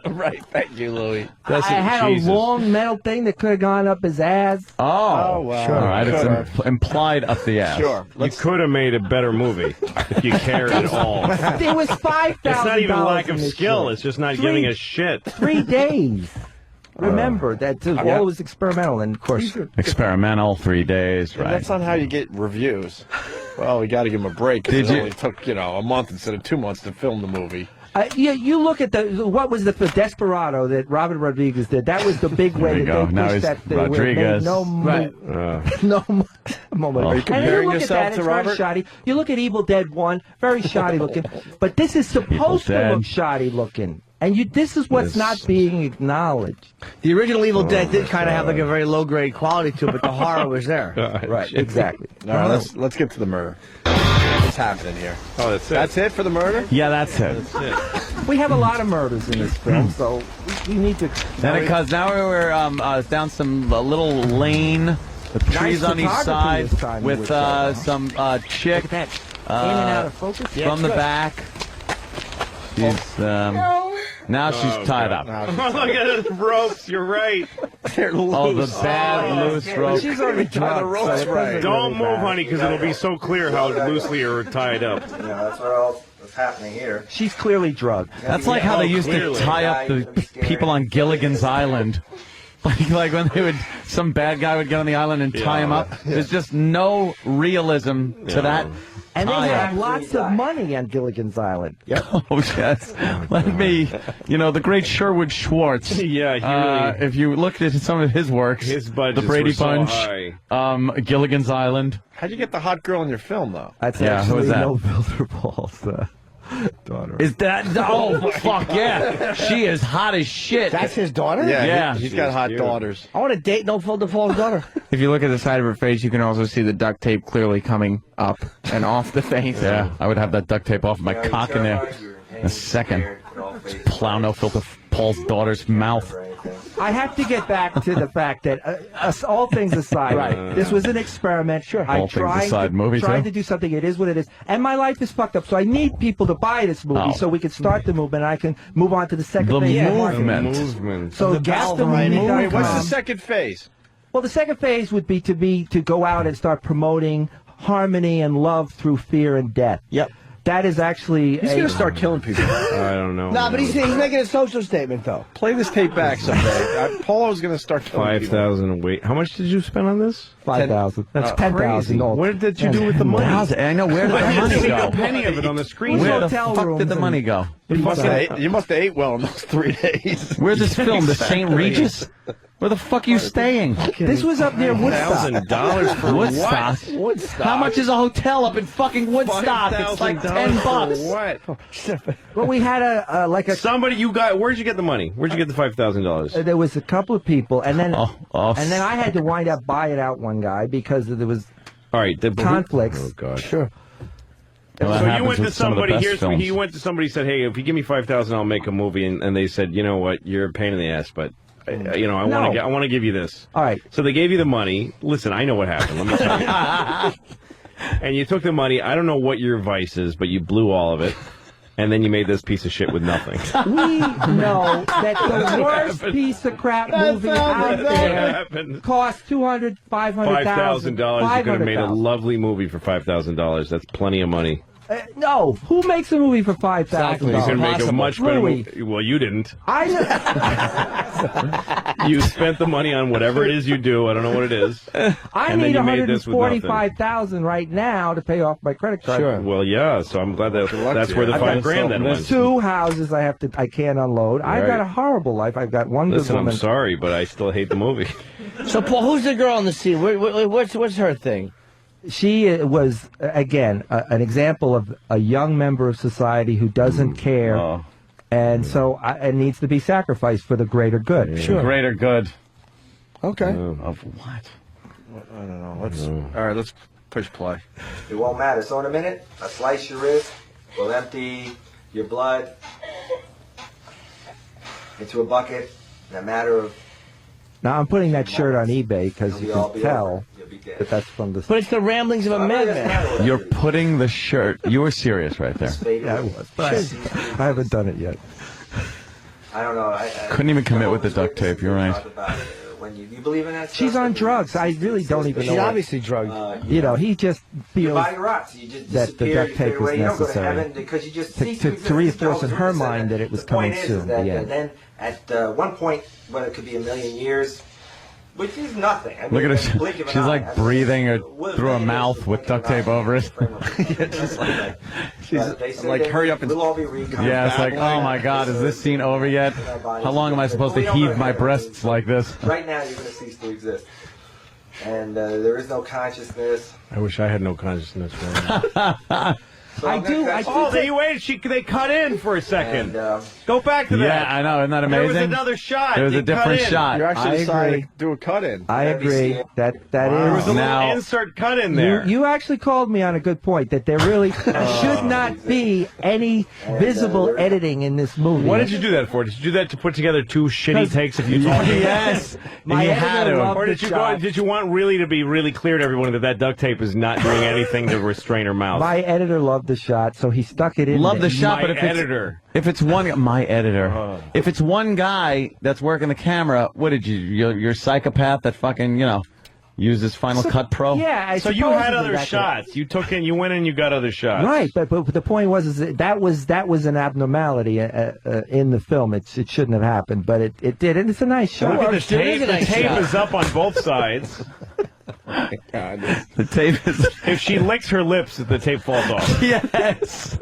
Speaker 1: Right. Thank you, Louis.
Speaker 7: I had
Speaker 3: Jesus.
Speaker 7: a long metal thing that could have gone up his ass.
Speaker 2: Oh,
Speaker 1: wow.
Speaker 2: Sure. All right, it's
Speaker 1: Sure.
Speaker 2: implied up the ass.
Speaker 1: Sure.
Speaker 3: You could have made a better movie if you cared at all.
Speaker 7: There was $5,000.
Speaker 3: It's not even lack of
Speaker 7: in this
Speaker 3: skill.
Speaker 7: shit.
Speaker 3: It's just not
Speaker 7: 3
Speaker 3: giving a shit.
Speaker 7: 3 days. Remember that all was experimental, and of course,
Speaker 2: Experimental, 3 days, right?
Speaker 1: That's not how you get reviews. Well, we got to give him a break because
Speaker 2: Did
Speaker 1: it
Speaker 2: you-
Speaker 1: only took a month instead of 2 months to film the movie.
Speaker 7: you look at what was the Desperado that Robert Rodriguez did. That was the big way
Speaker 2: There you
Speaker 7: that
Speaker 2: go.
Speaker 7: they
Speaker 2: Now
Speaker 7: pushed
Speaker 2: he's
Speaker 7: that. They were-
Speaker 2: Rodriguez.
Speaker 7: made no, no moment.
Speaker 1: Are you
Speaker 7: And
Speaker 1: comparing
Speaker 7: look
Speaker 1: yourself
Speaker 7: at that,
Speaker 1: to
Speaker 7: it's
Speaker 1: Robert?
Speaker 7: very shoddy. You look at Evil Dead 1, very shoddy looking. But this is supposed to
Speaker 2: Dead.
Speaker 7: look shoddy looking. And this is what's not being acknowledged.
Speaker 8: The original Evil Dead did kind of have like a very low grade quality to it, but the horror was there.
Speaker 7: Right, exactly.
Speaker 1: All right, let's get to the murder. What's happening here?
Speaker 3: Oh, that's it.
Speaker 1: That's it for the murder?
Speaker 2: Yeah, that's it.
Speaker 7: We have a lot of murders in this film, so we need to.
Speaker 2: Then because now we're down some little lane The trees on each side
Speaker 7: this time,
Speaker 2: with
Speaker 7: you would say, huh?
Speaker 2: some chick
Speaker 8: In and out of focus.
Speaker 2: from the back. She's now she's tied up.
Speaker 3: Look at the ropes. You're right.
Speaker 1: They're loose.
Speaker 2: Oh, the bad loose rope.
Speaker 7: She's already
Speaker 1: Tie the
Speaker 7: drunk.
Speaker 1: ropes
Speaker 7: so it
Speaker 1: right.
Speaker 7: doesn't
Speaker 3: Don't
Speaker 7: really
Speaker 3: move,
Speaker 7: matter.
Speaker 3: honey, because it'll be so clear how loosely you're tied up.
Speaker 5: You know, that's what else is happening here.
Speaker 7: She's clearly drugged.
Speaker 2: That's like how they used
Speaker 3: clearly.
Speaker 2: to tie up the people on Gilligan's Island. Like when they would, some bad guy would get on the island and tie him up. There's just no realism to that.
Speaker 7: And they
Speaker 2: tie-up.
Speaker 7: have lots of money on Gilligan's Island. Yep.
Speaker 2: Oh, yes. Let me, the great Sherwood Schwartz.
Speaker 3: Yeah, he really.
Speaker 2: If you looked at some of his works,
Speaker 3: His budgets
Speaker 2: The Brady
Speaker 3: were so
Speaker 2: Bunch,
Speaker 3: high.
Speaker 2: Gilligan's Island.
Speaker 1: How'd you get the hot girl in your film, though?
Speaker 7: That's
Speaker 2: Yeah, who
Speaker 7: actually
Speaker 2: is that?
Speaker 7: No Filter Paul's daughter.
Speaker 2: Is that? Oh, fuck yeah. She is hot as shit.
Speaker 8: That's his daughter?
Speaker 2: Yeah.
Speaker 1: He's got hot
Speaker 3: cute.
Speaker 1: daughters.
Speaker 8: I want to date No Filter Paul's daughter.
Speaker 10: If you look at the side of her face, you can also see the duct tape clearly coming up and off the face.
Speaker 2: Yeah, I would have that duct tape off my cock in there in a second. Plow No Filter Paul's daughter's mouth.
Speaker 7: I have to get back to the fact that, all things aside, this was an experiment. Sure.
Speaker 2: All things aside, movie,
Speaker 7: tried
Speaker 2: too?
Speaker 7: to do something. It is what it is. And my life is fucked up, so I need people to buy this movie so we can start the movement and I can move on to the second
Speaker 2: The
Speaker 7: phase. of
Speaker 2: movement.
Speaker 7: marketing.
Speaker 3: Movement.
Speaker 7: So get the movie.
Speaker 1: Wait, what's the second phase?
Speaker 7: Well, the second phase would be to go out and start promoting harmony and love through fear and death.
Speaker 8: Yep.
Speaker 7: That is actually
Speaker 1: He's going to start killing people.
Speaker 3: I don't know.
Speaker 8: No, but he's making a social statement, though.
Speaker 1: Play this tape back someday. Polo's going to start killing people.
Speaker 3: 5,000. Wait, how much did you spend on this?
Speaker 7: 5,000. That's 10,000.
Speaker 3: What did you do with the money?
Speaker 2: I know, where did the
Speaker 3: I
Speaker 2: money
Speaker 3: didn't see
Speaker 2: go?
Speaker 3: a penny of it on the screen.
Speaker 2: Where the
Speaker 7: Hotel
Speaker 2: fuck
Speaker 7: rooms
Speaker 2: did the
Speaker 7: and-
Speaker 2: money go?
Speaker 1: You must have ate well in those 3 days.
Speaker 2: Where's this film? The St. Regis? Where the fuck are you staying?
Speaker 7: This was up near Woodstock.
Speaker 3: $1,000 for
Speaker 2: Woodstock.
Speaker 1: Woodstock.
Speaker 2: How much is a hotel up in fucking Woodstock? It's like $10.
Speaker 3: What?
Speaker 7: Well, we had a
Speaker 3: Somebody you got? Where'd you get the money? Where'd you get the $5,000?
Speaker 7: there was a couple of people, and then
Speaker 2: Oh,
Speaker 7: and then I had to wind up buying out one guy because there was
Speaker 3: All right,
Speaker 7: conflicts.
Speaker 3: Oh God.
Speaker 8: Sure.
Speaker 2: Well, that
Speaker 3: So you
Speaker 2: happens
Speaker 3: went to
Speaker 2: with some of the
Speaker 3: somebody.
Speaker 2: best
Speaker 3: Here's
Speaker 2: films.
Speaker 3: he went to somebody. Said, "Hey, if you give me 5,000, I'll make a movie." And they said, "You know what? You're a pain in the ass, but I want to give you this."
Speaker 7: All right.
Speaker 3: So they gave you the money. Listen, I know what happened. Let me tell you. And you took the money. I don't know what your vice is, but you blew all of it. And then you made this piece of shit with nothing.
Speaker 7: We know that the worst piece of crap movie out there
Speaker 3: happened.
Speaker 7: cost $200,000, $500,000.
Speaker 3: $5,000. You could have made a lovely movie for $5,000. That's plenty of money.
Speaker 7: No, who makes a movie for $5,000?
Speaker 8: Exactly.
Speaker 3: You could make a much better
Speaker 7: Louis.
Speaker 3: movie. Well, you didn't.
Speaker 7: I
Speaker 3: You spent the money on whatever it is you do. I don't know what it is.
Speaker 7: I
Speaker 3: And then
Speaker 7: need
Speaker 3: you made this with nothing.
Speaker 7: $145,000 right now to pay off my credit card.
Speaker 8: Sure.
Speaker 3: Well, yeah. So I'm glad that's where the
Speaker 7: I've got
Speaker 3: $5,000 then went.
Speaker 7: 2 houses I can't unload. I've got a horrible life. I've got one
Speaker 3: Listen,
Speaker 7: good woman.
Speaker 3: I'm sorry, but I still hate the movie.
Speaker 8: So, Paul, who's the girl on the scene? What's her thing?
Speaker 7: She was, again, an example of a young member of society who doesn't care, and so it needs to be sacrificed for the greater good.
Speaker 2: Sure. Greater good.
Speaker 8: Okay.
Speaker 2: Of what?
Speaker 1: I don't know. All right, let's push play.
Speaker 5: It won't matter. So in a minute, I'll slice your wrist. We'll empty your blood into a bucket in a matter of...
Speaker 7: Now, I'm putting that shirt on eBay because you
Speaker 5: You'll
Speaker 7: can
Speaker 5: be
Speaker 7: tell
Speaker 5: over. You'll be dead.
Speaker 7: that that's from the...
Speaker 8: But it's the ramblings of a madman.
Speaker 2: You're putting the shirt. You were serious right there.
Speaker 7: Yeah, I was. But I haven't done it yet.
Speaker 5: I don't know.
Speaker 2: Couldn't even commit with the duct tape. You're right.
Speaker 5: When you believe in that stuff,
Speaker 7: She's on drugs. I really don't even know.
Speaker 8: She's
Speaker 7: what-
Speaker 8: obviously drugged.
Speaker 7: You know, he just
Speaker 5: Your
Speaker 7: feels
Speaker 5: body rots. You just
Speaker 7: that the
Speaker 5: disappear,
Speaker 7: duct tape
Speaker 5: you fade away.
Speaker 7: was
Speaker 5: You don't go to
Speaker 7: necessary
Speaker 5: heaven because you just
Speaker 7: to-
Speaker 5: cease
Speaker 7: to
Speaker 5: exist.
Speaker 7: reinforce in
Speaker 5: Jehovah's
Speaker 7: her
Speaker 5: Witness said
Speaker 7: mind that it was
Speaker 5: the
Speaker 7: coming
Speaker 5: point is
Speaker 7: soon,
Speaker 5: that
Speaker 7: the end.
Speaker 5: then at one point, when it could be a million years, which is nothing. I mean,
Speaker 2: Look at
Speaker 5: in the blink of
Speaker 2: her.
Speaker 5: an
Speaker 2: She's
Speaker 5: eye,
Speaker 2: like
Speaker 5: I mean,
Speaker 2: breathing her
Speaker 5: with
Speaker 2: through a
Speaker 5: million
Speaker 2: mouth
Speaker 5: years,
Speaker 2: with duct tape over it.
Speaker 1: She's
Speaker 5: But
Speaker 1: like, hurry up and...
Speaker 5: we'll all be recon-
Speaker 2: Yeah, it's like, oh my God, is this scene over yet? How long am I supposed to heave my breasts like this?
Speaker 5: Right now, you're going to cease to exist. And there is no consciousness.
Speaker 3: I wish I had no consciousness. Right now.
Speaker 4: So
Speaker 8: I
Speaker 4: I'm gonna
Speaker 8: do.
Speaker 4: cut
Speaker 8: I
Speaker 4: you.
Speaker 8: do.
Speaker 3: Oh, they wait. They cut in for a second.
Speaker 4: And,
Speaker 3: Go back to that.
Speaker 2: Yeah, I know. Isn't that amazing?
Speaker 3: There was another shot.
Speaker 2: There was a
Speaker 3: They cut
Speaker 2: different
Speaker 3: in.
Speaker 2: shot.
Speaker 1: You actually
Speaker 8: I
Speaker 1: decided
Speaker 8: agree.
Speaker 1: to do a cut-in.
Speaker 8: I agree. That
Speaker 3: There was
Speaker 8: is.
Speaker 3: a
Speaker 2: Now-
Speaker 3: little insert cut in there.
Speaker 8: You actually called me on a good point that there really should not be any visible editing in this movie.
Speaker 3: What did you do that for? Did you do that to put together two shitty takes of you talking?
Speaker 2: Yes.
Speaker 8: My
Speaker 2: You had
Speaker 8: editor
Speaker 2: to.
Speaker 8: loved
Speaker 3: Or
Speaker 8: the
Speaker 3: did you
Speaker 8: shot.
Speaker 3: did you want really to be really clear to everyone that duct tape is not doing anything to restrain her mouth?
Speaker 8: My editor loved the shot, so he stuck it in.
Speaker 2: Love
Speaker 8: there.
Speaker 2: the shot,
Speaker 3: My
Speaker 2: but if
Speaker 3: editor.
Speaker 2: If it's my editor, if it's one guy that's working the camera, what did you're a psychopath that fucking uses Final Cut Pro?
Speaker 8: Yeah, I
Speaker 3: So you had
Speaker 8: supposedly
Speaker 3: other
Speaker 8: that's it.
Speaker 3: shots. You went in and you got other shots.
Speaker 8: Right, but the point was that was an abnormality in the film. It shouldn't have happened, but it did, and it's a nice shot.
Speaker 3: Look at the tape. The tape is up on both sides.
Speaker 2: The tape is.
Speaker 3: If she licks her lips, the tape falls off.
Speaker 2: Yes.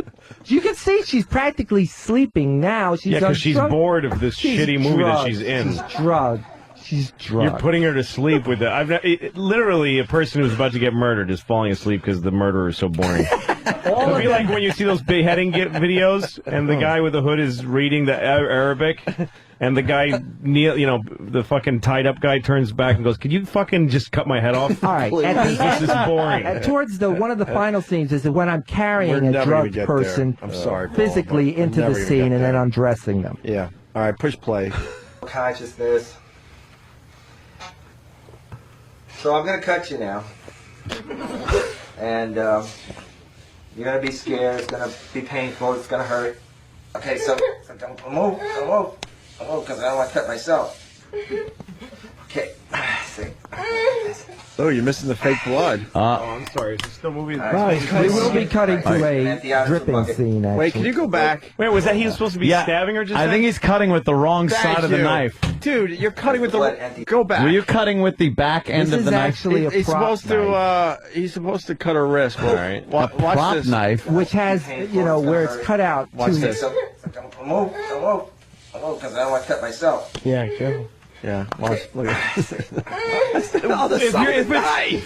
Speaker 8: You can see she's practically sleeping now. She's
Speaker 3: Yeah, because she's
Speaker 8: drunk-
Speaker 3: bored of this
Speaker 8: she's
Speaker 3: shitty movie that
Speaker 8: drugged.
Speaker 3: she's in.
Speaker 8: She's drugged. She's drugged.
Speaker 3: You're putting her to sleep with it. Literally, a person who's about to get murdered is falling asleep because the murderer is so boring. It'll be like when you see those beheading videos, and the guy with the hood is reading the Arabic, and the guy, the fucking tied up guy turns back and goes, "Could you fucking just cut my head off?"
Speaker 8: All right. At the
Speaker 3: This is boring.
Speaker 8: towards one of the final scenes is when I'm carrying
Speaker 1: We're
Speaker 8: a
Speaker 1: never gonna
Speaker 8: drugged
Speaker 1: get
Speaker 8: person
Speaker 1: there. I'm sorry, Paul,
Speaker 8: physically
Speaker 1: but we're
Speaker 8: into
Speaker 1: never
Speaker 8: the
Speaker 1: gonna
Speaker 8: scene
Speaker 1: get
Speaker 8: and then
Speaker 1: there.
Speaker 8: undressing them.
Speaker 1: Yeah. All right, push play.
Speaker 4: Consciousness. So I'm gonna cut you now, and you're gonna be scared. It's gonna be painful. It's gonna hurt. Okay, so don't move, because I don't want to cut myself. Okay, see.
Speaker 1: Oh, you're missing the fake blood.
Speaker 3: Oh, I'm sorry. Is this still movie?
Speaker 8: We will be cutting to a dripping scene. Actually.
Speaker 1: Wait, can you go back?
Speaker 3: Wait, was that he was supposed to be
Speaker 2: Yeah,
Speaker 3: stabbing her? Just
Speaker 2: I
Speaker 3: then?
Speaker 2: think he's cutting with the wrong
Speaker 1: Thank
Speaker 2: side of the
Speaker 1: you.
Speaker 2: knife.
Speaker 1: Dude, you're cutting with the. Go back.
Speaker 2: Were you cutting with the back end
Speaker 8: This
Speaker 2: of
Speaker 8: is
Speaker 2: the knife?
Speaker 8: actually a
Speaker 1: He's
Speaker 8: prop
Speaker 1: supposed
Speaker 8: knife,
Speaker 1: to. He's supposed to cut her wrist. All right.
Speaker 2: A
Speaker 1: Watch
Speaker 2: prop
Speaker 1: this.
Speaker 2: knife.
Speaker 8: which has where it's cut out.
Speaker 1: Watch
Speaker 8: to-
Speaker 1: this.
Speaker 4: So don't move, because I don't want to cut myself.
Speaker 8: Yeah, careful.
Speaker 1: Yeah. Watch. Look at this.
Speaker 3: If it's-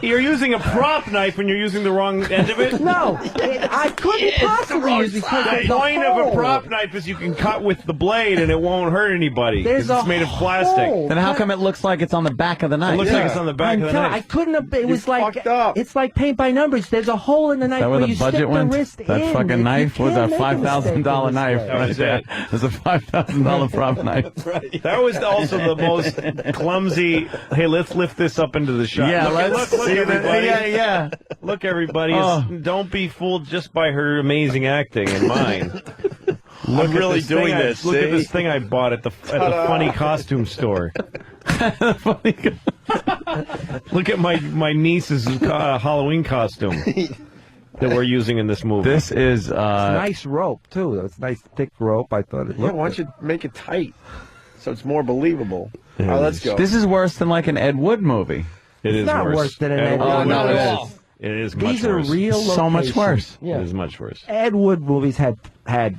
Speaker 3: You're using a prop knife when you're using the wrong end of it?
Speaker 8: No, I couldn't possibly use because
Speaker 3: The
Speaker 8: there's
Speaker 3: point of a
Speaker 8: hole.
Speaker 3: prop knife is you can cut with the blade and it won't hurt anybody. 'cause
Speaker 8: There's
Speaker 3: it's
Speaker 8: a
Speaker 3: made of plastic.
Speaker 8: hole.
Speaker 2: Then how come it looks like it's on the back of the knife?
Speaker 3: It looks like it's on the back of the
Speaker 8: I
Speaker 3: knife.
Speaker 8: couldn't have. It was like
Speaker 1: fucked up.
Speaker 8: it's like paint by numbers. There's a hole in the knife
Speaker 2: Is that where
Speaker 8: where
Speaker 2: the
Speaker 8: you stick
Speaker 2: budget
Speaker 8: the
Speaker 2: went?
Speaker 8: wrist
Speaker 2: That
Speaker 8: in.
Speaker 2: fucking
Speaker 8: You
Speaker 2: knife was
Speaker 8: can't
Speaker 2: a
Speaker 8: make mistake in
Speaker 2: $5,000
Speaker 8: this
Speaker 2: knife.
Speaker 8: way.
Speaker 3: That was it.
Speaker 2: It was a $5,000 prop knife.
Speaker 3: That was also the most clumsy. Hey, let's lift this up into the shot.
Speaker 2: Yeah,
Speaker 3: look,
Speaker 2: let's
Speaker 3: look
Speaker 2: see
Speaker 3: everybody.
Speaker 2: Yeah.
Speaker 3: Look, everybody.
Speaker 2: Oh.
Speaker 3: Don't be fooled just by her amazing acting and mine. Look
Speaker 1: I'm really doing this.
Speaker 3: Look at
Speaker 1: See?
Speaker 3: this thing I bought at the funny costume store. Look at my niece's Halloween costume that we're using in this movie.
Speaker 2: This is
Speaker 8: It's nice rope too. It's nice thick rope. I thought it
Speaker 1: Yeah,
Speaker 8: looked.
Speaker 1: why don't you make it tight so it's more believable? All right, let's go.
Speaker 2: This is worse than like an Ed Wood movie.
Speaker 3: It is
Speaker 8: not worse than an Ed Wood
Speaker 2: Oh, no,
Speaker 8: movie.
Speaker 2: it is.
Speaker 3: It is much
Speaker 8: These are
Speaker 3: worse.
Speaker 8: real.
Speaker 2: So much
Speaker 8: locations.
Speaker 2: worse.
Speaker 8: Yeah.
Speaker 3: It is much worse.
Speaker 8: Ed Wood movies had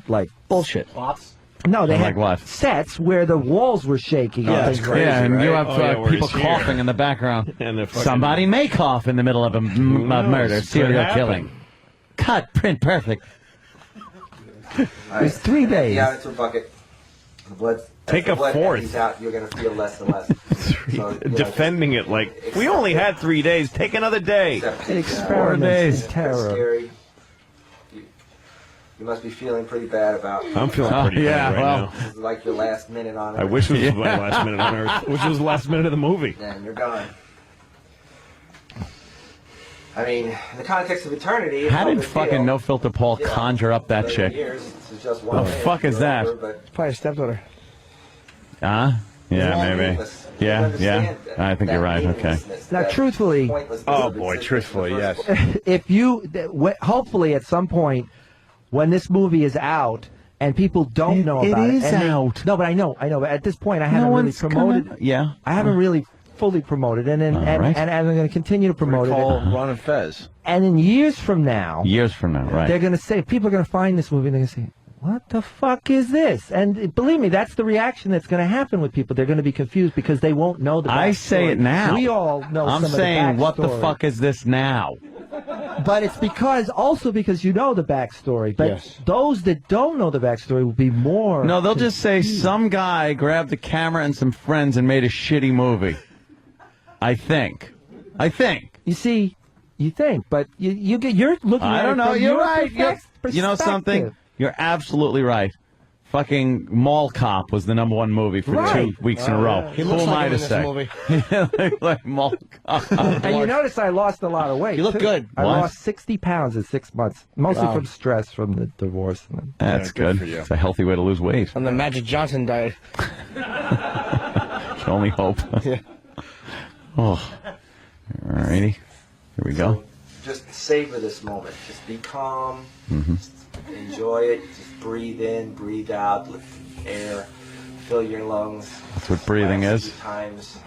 Speaker 8: like
Speaker 7: Bullshit.
Speaker 8: no, they
Speaker 2: Like
Speaker 8: had
Speaker 2: what?
Speaker 8: sets where the walls were shaking.
Speaker 1: Yeah,
Speaker 8: and
Speaker 1: that's
Speaker 8: things
Speaker 1: crazy.
Speaker 2: Yeah, and
Speaker 1: right?
Speaker 2: you have
Speaker 3: Oh, yeah, where
Speaker 2: people
Speaker 3: it's here.
Speaker 2: coughing in the background.
Speaker 3: And the fucking-
Speaker 2: Somebody may cough in the middle of a
Speaker 3: knows?
Speaker 2: murder,
Speaker 3: Could
Speaker 2: serial
Speaker 3: happen.
Speaker 2: killing. Cut, print, perfect.
Speaker 4: All right.
Speaker 8: It's 3 days.
Speaker 4: Yeah, it's a bucket. The blood.
Speaker 3: Take
Speaker 4: as
Speaker 3: a
Speaker 4: the blood
Speaker 3: fourth.
Speaker 4: empties out, you're gonna feel less and less. So,
Speaker 3: Defending it like we only had 3 days. Take another day.
Speaker 8: Experiments
Speaker 2: days.
Speaker 8: in terror.
Speaker 4: Scary. You must be feeling pretty bad about.
Speaker 3: I'm feeling
Speaker 2: Oh,
Speaker 3: pretty
Speaker 2: yeah,
Speaker 3: bad right
Speaker 2: well.
Speaker 3: now.
Speaker 4: This is like your last minute on Earth.
Speaker 3: I wish it was my last minute on Earth. Which was the last minute of the movie.
Speaker 4: Then you're gone. I mean, in the context of eternity. it's
Speaker 2: How
Speaker 4: no
Speaker 2: did
Speaker 4: big
Speaker 2: fucking
Speaker 4: deal.
Speaker 2: No Filter Paul
Speaker 4: You know,
Speaker 2: conjure up that
Speaker 4: 11
Speaker 2: chick?
Speaker 4: Years, it's just one
Speaker 2: The
Speaker 4: minute,
Speaker 2: fuck is
Speaker 4: you're
Speaker 2: that?
Speaker 4: over, but
Speaker 8: Probably a stepdaughter.
Speaker 2: Huh? Yeah,
Speaker 4: it's all
Speaker 2: maybe.
Speaker 4: meaningless. You
Speaker 2: Yeah,
Speaker 4: understand
Speaker 2: yeah.
Speaker 4: that-
Speaker 2: I think
Speaker 4: that
Speaker 2: you're right. Okay.
Speaker 4: meaninglessness,
Speaker 8: Now,
Speaker 4: that
Speaker 8: truthfully,
Speaker 4: pointlessness
Speaker 3: Oh,
Speaker 4: of
Speaker 3: boy,
Speaker 4: existence
Speaker 3: truthfully,
Speaker 4: in the
Speaker 3: yes.
Speaker 4: first place.
Speaker 8: if you hopefully at some point when this movie is out and people don't know about it,
Speaker 2: is
Speaker 8: and they-
Speaker 2: out.
Speaker 8: No, but I know. But at this point, I haven't really
Speaker 2: one's
Speaker 8: promoted.
Speaker 2: gonna- yeah.
Speaker 8: I haven't really fully promoted, and
Speaker 2: right.
Speaker 8: I'm going to continue to promote it.
Speaker 1: Call Ron and Fez.
Speaker 8: And in years from now,
Speaker 2: Years from now, right?
Speaker 8: they're going to say, people are going to find this movie and they're going to say, what the fuck is this? And believe me, that's the reaction that's going to happen with people. They're going to be confused because they won't know the
Speaker 2: I
Speaker 8: backstory.
Speaker 2: say it now.
Speaker 8: We all know
Speaker 2: I'm
Speaker 8: some
Speaker 2: saying,
Speaker 8: of the
Speaker 2: what the
Speaker 8: backstory.
Speaker 2: fuck is this now?
Speaker 8: But it's because you know the backstory. But
Speaker 1: Yes.
Speaker 8: those that don't know the backstory will be more.
Speaker 2: No, they'll just say some guy grabbed the camera and some friends and made a shitty movie. I think.
Speaker 8: You see, you think, but you're looking at
Speaker 2: I don't
Speaker 8: it
Speaker 2: know.
Speaker 8: from
Speaker 2: You're
Speaker 8: your
Speaker 2: right. You know
Speaker 8: perspective.
Speaker 2: something? You're absolutely right. Fucking Mall Cop was the #1 movie for 2 weeks in a row.
Speaker 1: He
Speaker 2: Who
Speaker 1: looks
Speaker 2: am
Speaker 1: like
Speaker 2: I
Speaker 1: him
Speaker 2: to
Speaker 1: in this
Speaker 2: say?
Speaker 1: movie.
Speaker 2: like Mall Cop.
Speaker 8: And you notice I lost a lot of weight.
Speaker 1: You look
Speaker 8: too.
Speaker 1: good.
Speaker 8: I
Speaker 2: What?
Speaker 8: lost 60 pounds in 6 months, mostly from stress from the divorce.
Speaker 2: That's
Speaker 1: Yeah, good
Speaker 2: good.
Speaker 1: for you.
Speaker 2: It's a healthy way to lose weight.
Speaker 10: On the Magic Johnson diet.
Speaker 2: Can only hope.
Speaker 1: Yeah.
Speaker 2: Oh. Alrighty. Here we go.
Speaker 4: Just savor this moment. Just be calm.
Speaker 2: Mm-hmm.
Speaker 4: Just enjoy it. Just breathe in, breathe out. Let the air fill your lungs.
Speaker 2: That's what breathing
Speaker 4: Last
Speaker 2: is.
Speaker 4: few times.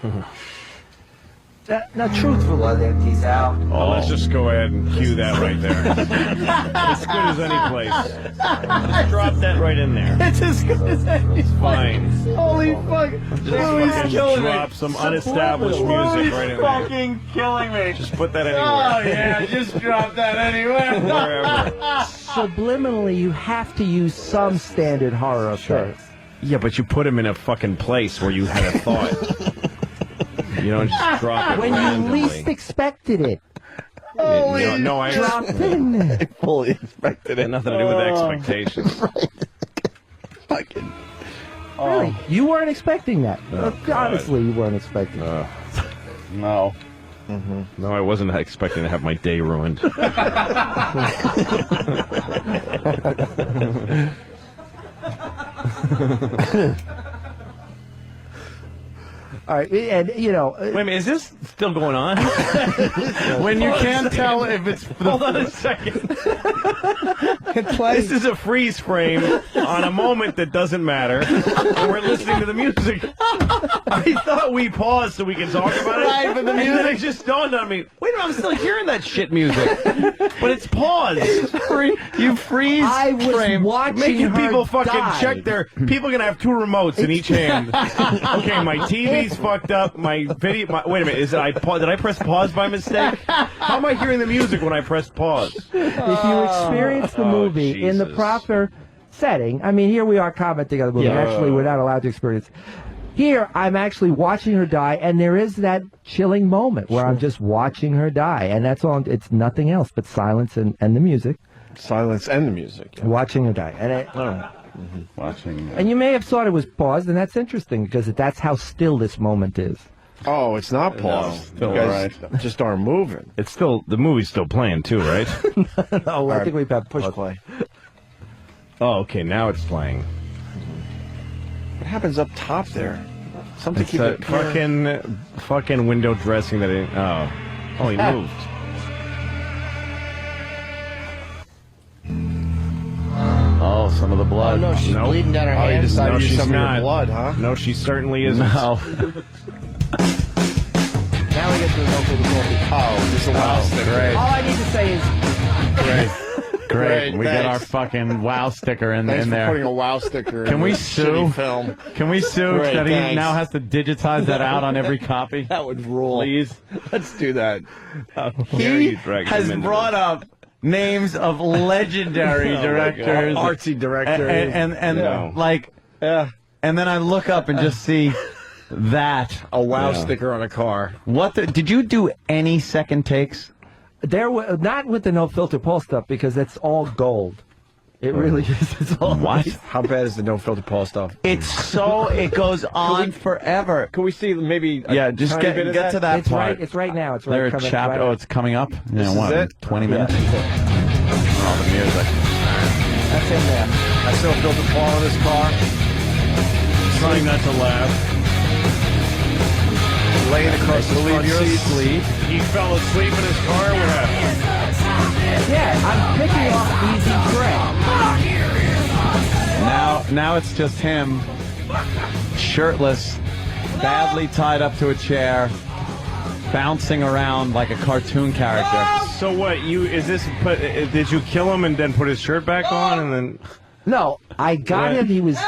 Speaker 8: Now, truthfully,
Speaker 4: Blood empties out.
Speaker 3: Oh, let's just go ahead and cue that right there. As good as any place. Drop that right in there.
Speaker 2: It's as good as any.
Speaker 3: Fine.
Speaker 2: Holy fuck. Louis
Speaker 3: Fucking
Speaker 2: killing
Speaker 3: drop
Speaker 2: me.
Speaker 3: some unestablished music right in there.
Speaker 2: fucking killing me.
Speaker 3: Just put that anywhere.
Speaker 2: Oh, yeah. Just drop that anywhere.
Speaker 3: Wherever.
Speaker 8: subliminally, you have to use some standard horror effects.
Speaker 3: Yeah, but you put him in a fucking place where you had a thought. You don't just drop it
Speaker 8: When you
Speaker 3: randomly.
Speaker 8: least expected it.
Speaker 3: No, I
Speaker 8: Dropped in there.
Speaker 1: I fully expected
Speaker 3: had
Speaker 1: it.
Speaker 3: nothing to do with expectations.
Speaker 1: Fucking.
Speaker 8: Really? You weren't expecting that. Honestly, you weren't expecting it.
Speaker 2: No.
Speaker 3: No, I wasn't expecting to have my day ruined.
Speaker 8: All right, and you know,
Speaker 3: Wait a minute, is this still going on?
Speaker 2: When you can't tell if it's
Speaker 3: Hold on a second. This is a freeze frame on a moment that doesn't matter, and we're listening to the music. I thought we paused so we can talk about it.
Speaker 2: Right, but the
Speaker 3: and then
Speaker 2: music-
Speaker 3: it just dawned on me. Wait a minute, I'm still hearing that shit music, but it's paused.
Speaker 2: You freeze
Speaker 8: I was
Speaker 2: frame.
Speaker 8: watching
Speaker 3: Making
Speaker 8: her
Speaker 3: people fucking
Speaker 8: die.
Speaker 3: check their. People are gonna have 2 remotes in each hand. Okay, my TV's fucked up. My video. Wait a minute. Did I press pause by mistake? How am I hearing the music when I press pause?
Speaker 8: If you experience the movie in the
Speaker 3: Jesus.
Speaker 8: proper setting, I mean, here we are commenting on the movie.
Speaker 3: Yeah.
Speaker 8: Actually, we're not allowed to experience. Here, I'm actually watching her die, and there is that chilling moment where I'm just watching her die, and that's all. It's nothing else but silence and the music.
Speaker 1: Silence and the music. Yeah.
Speaker 8: Watching her die,
Speaker 2: Watching.
Speaker 8: and you may have thought it was paused, and that's interesting because that's how still this moment is.
Speaker 1: Oh, it's not paused.
Speaker 3: still
Speaker 1: You guys just aren't moving.
Speaker 3: It's still the movie's still playing too, right?
Speaker 8: Oh, I think we've had push
Speaker 1: play.
Speaker 3: Oh, okay. Now it's playing.
Speaker 1: What happens up top there? Something
Speaker 3: It's
Speaker 1: keep
Speaker 3: that
Speaker 1: it pure.
Speaker 3: fucking window dressing that it. Oh, he moved.
Speaker 2: Oh, some of the blood.
Speaker 10: No, she's
Speaker 3: Nope.
Speaker 10: bleeding down her
Speaker 1: Oh, you
Speaker 10: hands.
Speaker 1: decided
Speaker 3: No,
Speaker 1: to use
Speaker 3: she's
Speaker 1: some of
Speaker 3: not.
Speaker 1: your blood, huh?
Speaker 3: No, she certainly isn't.
Speaker 2: No.
Speaker 10: Now we get to the no for the movie.
Speaker 1: Oh, just a wow sticker.
Speaker 2: Great.
Speaker 8: All I need to say is,
Speaker 2: Great.
Speaker 1: Great,
Speaker 2: We get our
Speaker 1: thanks.
Speaker 2: fucking wow sticker in
Speaker 1: Thanks for
Speaker 2: there.
Speaker 1: putting a wow sticker
Speaker 2: Can
Speaker 1: in
Speaker 2: we
Speaker 1: this
Speaker 2: sue?
Speaker 1: shitty film.
Speaker 2: Can we sue
Speaker 1: Great,
Speaker 2: that he
Speaker 1: thanks.
Speaker 2: now has to digitize that out on every copy?
Speaker 1: That would rule.
Speaker 2: Please.
Speaker 1: Let's do that.
Speaker 2: He has brought up names of legendary directors,
Speaker 1: Artsy director.
Speaker 2: and
Speaker 3: Yeah.
Speaker 2: like, and then I look up and just see that.
Speaker 1: a wow sticker on a car.
Speaker 2: Did you do any second takes?
Speaker 8: there were not with the no filter Paul stuff because that's all gold. It really is. It's all
Speaker 2: What?
Speaker 1: How bad is the no filter Paul stuff?
Speaker 2: It's so it goes on forever.
Speaker 1: Can we see maybe?
Speaker 2: Yeah, just get to that
Speaker 8: It's
Speaker 2: part.
Speaker 8: right. It's right now. It's right.
Speaker 2: There,
Speaker 8: coming
Speaker 2: chapter.
Speaker 8: right
Speaker 2: Oh,
Speaker 8: up.
Speaker 2: it's coming up.
Speaker 1: This is
Speaker 2: what?
Speaker 1: it?
Speaker 2: 20
Speaker 8: Yeah,
Speaker 2: minutes.
Speaker 8: that's it.
Speaker 2: Oh, the music.
Speaker 8: That's in there.
Speaker 1: That's no filter Paul in his car.
Speaker 3: Trying not to laugh.
Speaker 1: Laying across the front seat.
Speaker 3: He fell asleep in his car. What happened?
Speaker 8: Yeah, I'm picking off easy prey.
Speaker 2: Now it's just him, shirtless, badly tied up to a chair, bouncing around like a cartoon character.
Speaker 3: So what? Did you kill him and then put his shirt back on and then?
Speaker 8: No, I got
Speaker 3: What?
Speaker 8: him. He's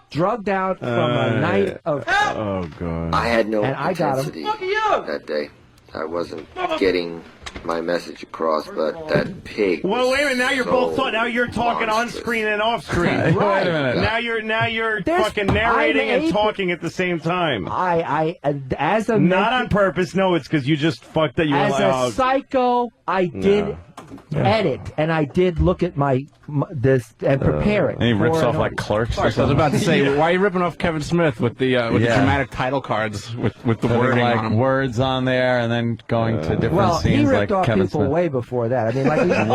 Speaker 8: drugged out from a night of.
Speaker 3: Oh god.
Speaker 5: I had no
Speaker 8: And I got him.
Speaker 5: intensity that day. I wasn't getting my message across, but that pig.
Speaker 3: Well, wait a minute. Now you're both
Speaker 5: so
Speaker 3: now you're talking on
Speaker 5: monstrous.
Speaker 3: screen and off screen.
Speaker 2: Wait a minute.
Speaker 3: Now you're
Speaker 7: There's-
Speaker 3: fucking narrating
Speaker 7: I'm
Speaker 3: and talking at the same time.
Speaker 7: As a
Speaker 3: Not on purpose. No, it's because you just fucked that. You were
Speaker 7: as
Speaker 3: like,
Speaker 7: a
Speaker 3: oh,
Speaker 7: psycho, I did edit and I did look at my this and prepare it.
Speaker 2: And he rips
Speaker 7: for
Speaker 2: off
Speaker 7: an
Speaker 2: like
Speaker 7: audience.
Speaker 2: Clerks. Or
Speaker 10: I was
Speaker 2: something.
Speaker 10: about to say, why are you ripping off Kevin Smith with the
Speaker 2: Yeah.
Speaker 10: dramatic title cards with the
Speaker 2: Putting,
Speaker 10: wording
Speaker 2: like
Speaker 10: on 'em?
Speaker 2: words on there, and then going to different
Speaker 7: Well, he
Speaker 2: scenes
Speaker 7: ripped
Speaker 2: like
Speaker 7: off
Speaker 2: Kevin
Speaker 7: people
Speaker 2: Smith.
Speaker 7: way before that. I mean, like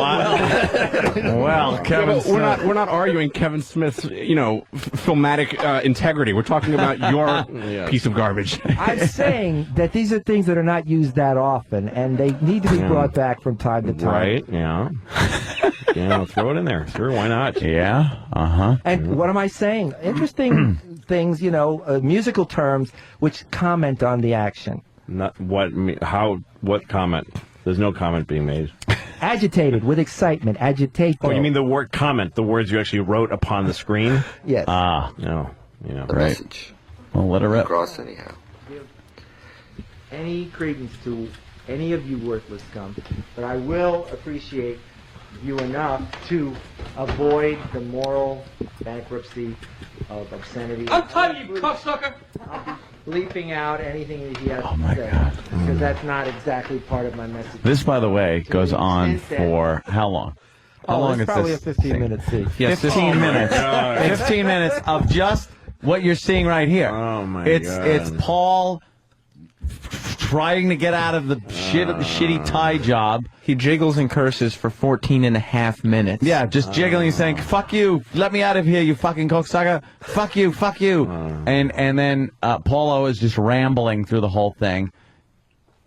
Speaker 2: Well, Kevin
Speaker 10: But
Speaker 2: Smith.
Speaker 10: we're not arguing Kevin Smith's filmatic integrity. We're talking about your piece of garbage.
Speaker 7: I'm saying that these are things that are not used that often, and they need to be brought back from time to time.
Speaker 3: right? Yeah. Yeah, throw it in there. Sure, why not?
Speaker 2: Yeah.
Speaker 7: And what am I saying? Interesting things, musical terms which comment on the action.
Speaker 3: Not what? How? What comment? There's no comment being made.
Speaker 7: Agitated, with excitement, agitate.
Speaker 3: Oh, you mean the word comment? The words you actually wrote upon the screen?
Speaker 7: Yes.
Speaker 3: No. Yeah.
Speaker 5: The message
Speaker 2: Well, let her rip.
Speaker 5: across anyhow.
Speaker 4: any credence to any of you worthless scum, but I will appreciate you enough to avoid the moral bankruptcy of obscenity.
Speaker 9: I'm tired of you, cocksucker!
Speaker 4: Bleeping out anything that he has
Speaker 2: Oh,
Speaker 4: to
Speaker 2: my
Speaker 4: say,
Speaker 2: God.
Speaker 4: because that's not exactly part of my message.
Speaker 2: This, by the way, goes
Speaker 4: the
Speaker 2: on
Speaker 4: extent that-
Speaker 2: for how long? How
Speaker 7: Oh,
Speaker 2: long
Speaker 7: it's
Speaker 2: is
Speaker 7: probably
Speaker 2: this
Speaker 7: a 15-minute scene.
Speaker 10: Yes,
Speaker 2: 15 minutes.
Speaker 3: God.
Speaker 2: 15 minutes of just what you're seeing right here.
Speaker 3: Oh, my
Speaker 2: it's
Speaker 3: God.
Speaker 2: It's Paul trying to get out of the shitty tie job.
Speaker 10: He jiggles and curses for 14 and a half minutes.
Speaker 2: Yeah, just jiggling, saying, "Fuck you, let me out of here, you fucking cocksucker! Fuck you, fuck you!" And then Paulo is just rambling through the whole thing.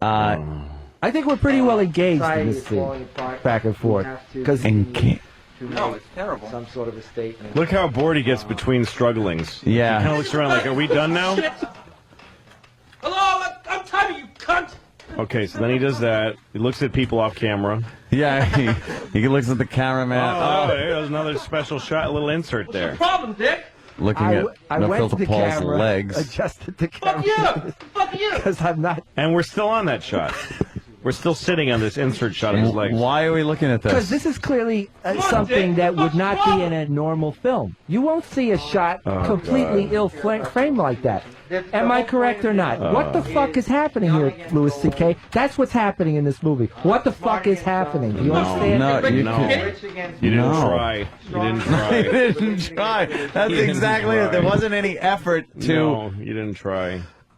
Speaker 7: I think we're pretty well engaged in
Speaker 4: Society
Speaker 7: this
Speaker 4: is falling
Speaker 7: scene,
Speaker 4: apart.
Speaker 7: back and forth.
Speaker 4: We have to
Speaker 7: Because
Speaker 4: continue to
Speaker 10: No,
Speaker 4: make
Speaker 10: it's terrible.
Speaker 4: some sort of a statement.
Speaker 3: Look how bored he gets between strugglings.
Speaker 2: Yeah.
Speaker 3: He kind of looks around like, are we done now?
Speaker 9: Hello, I'm tired of you, cunt!
Speaker 3: Okay, so then he does that. He looks at people off camera.
Speaker 2: Yeah, he looks at the cameraman.
Speaker 3: Oh, there's another special shot, a little insert there.
Speaker 9: Problem, Dick?
Speaker 2: Looking at
Speaker 7: I
Speaker 2: no
Speaker 7: went
Speaker 2: filter
Speaker 7: to the
Speaker 2: Paul's
Speaker 7: camera,
Speaker 2: legs.
Speaker 7: adjusted the
Speaker 9: Fuck
Speaker 7: camera.
Speaker 9: you! Fuck you!
Speaker 7: Because I'm not.
Speaker 3: And we're still on that shot. We're still sitting on this insert shot of his legs.
Speaker 2: Why are we looking at
Speaker 7: Because
Speaker 2: this?
Speaker 7: this is clearly something that would not be in a normal film. You won't see a shot completely ill-framed like that. Am I correct or not? What the fuck is happening here, Louis C.K.? That's what's happening in this movie. What the fuck is happening? Do you understand?
Speaker 2: No, you
Speaker 3: No.
Speaker 2: can't.
Speaker 3: You didn't
Speaker 2: No.
Speaker 3: try. You didn't
Speaker 2: He
Speaker 3: try.
Speaker 2: didn't try. That's
Speaker 3: He didn't
Speaker 2: exactly it. There
Speaker 3: try.
Speaker 2: wasn't any effort to.
Speaker 3: No, you didn't try.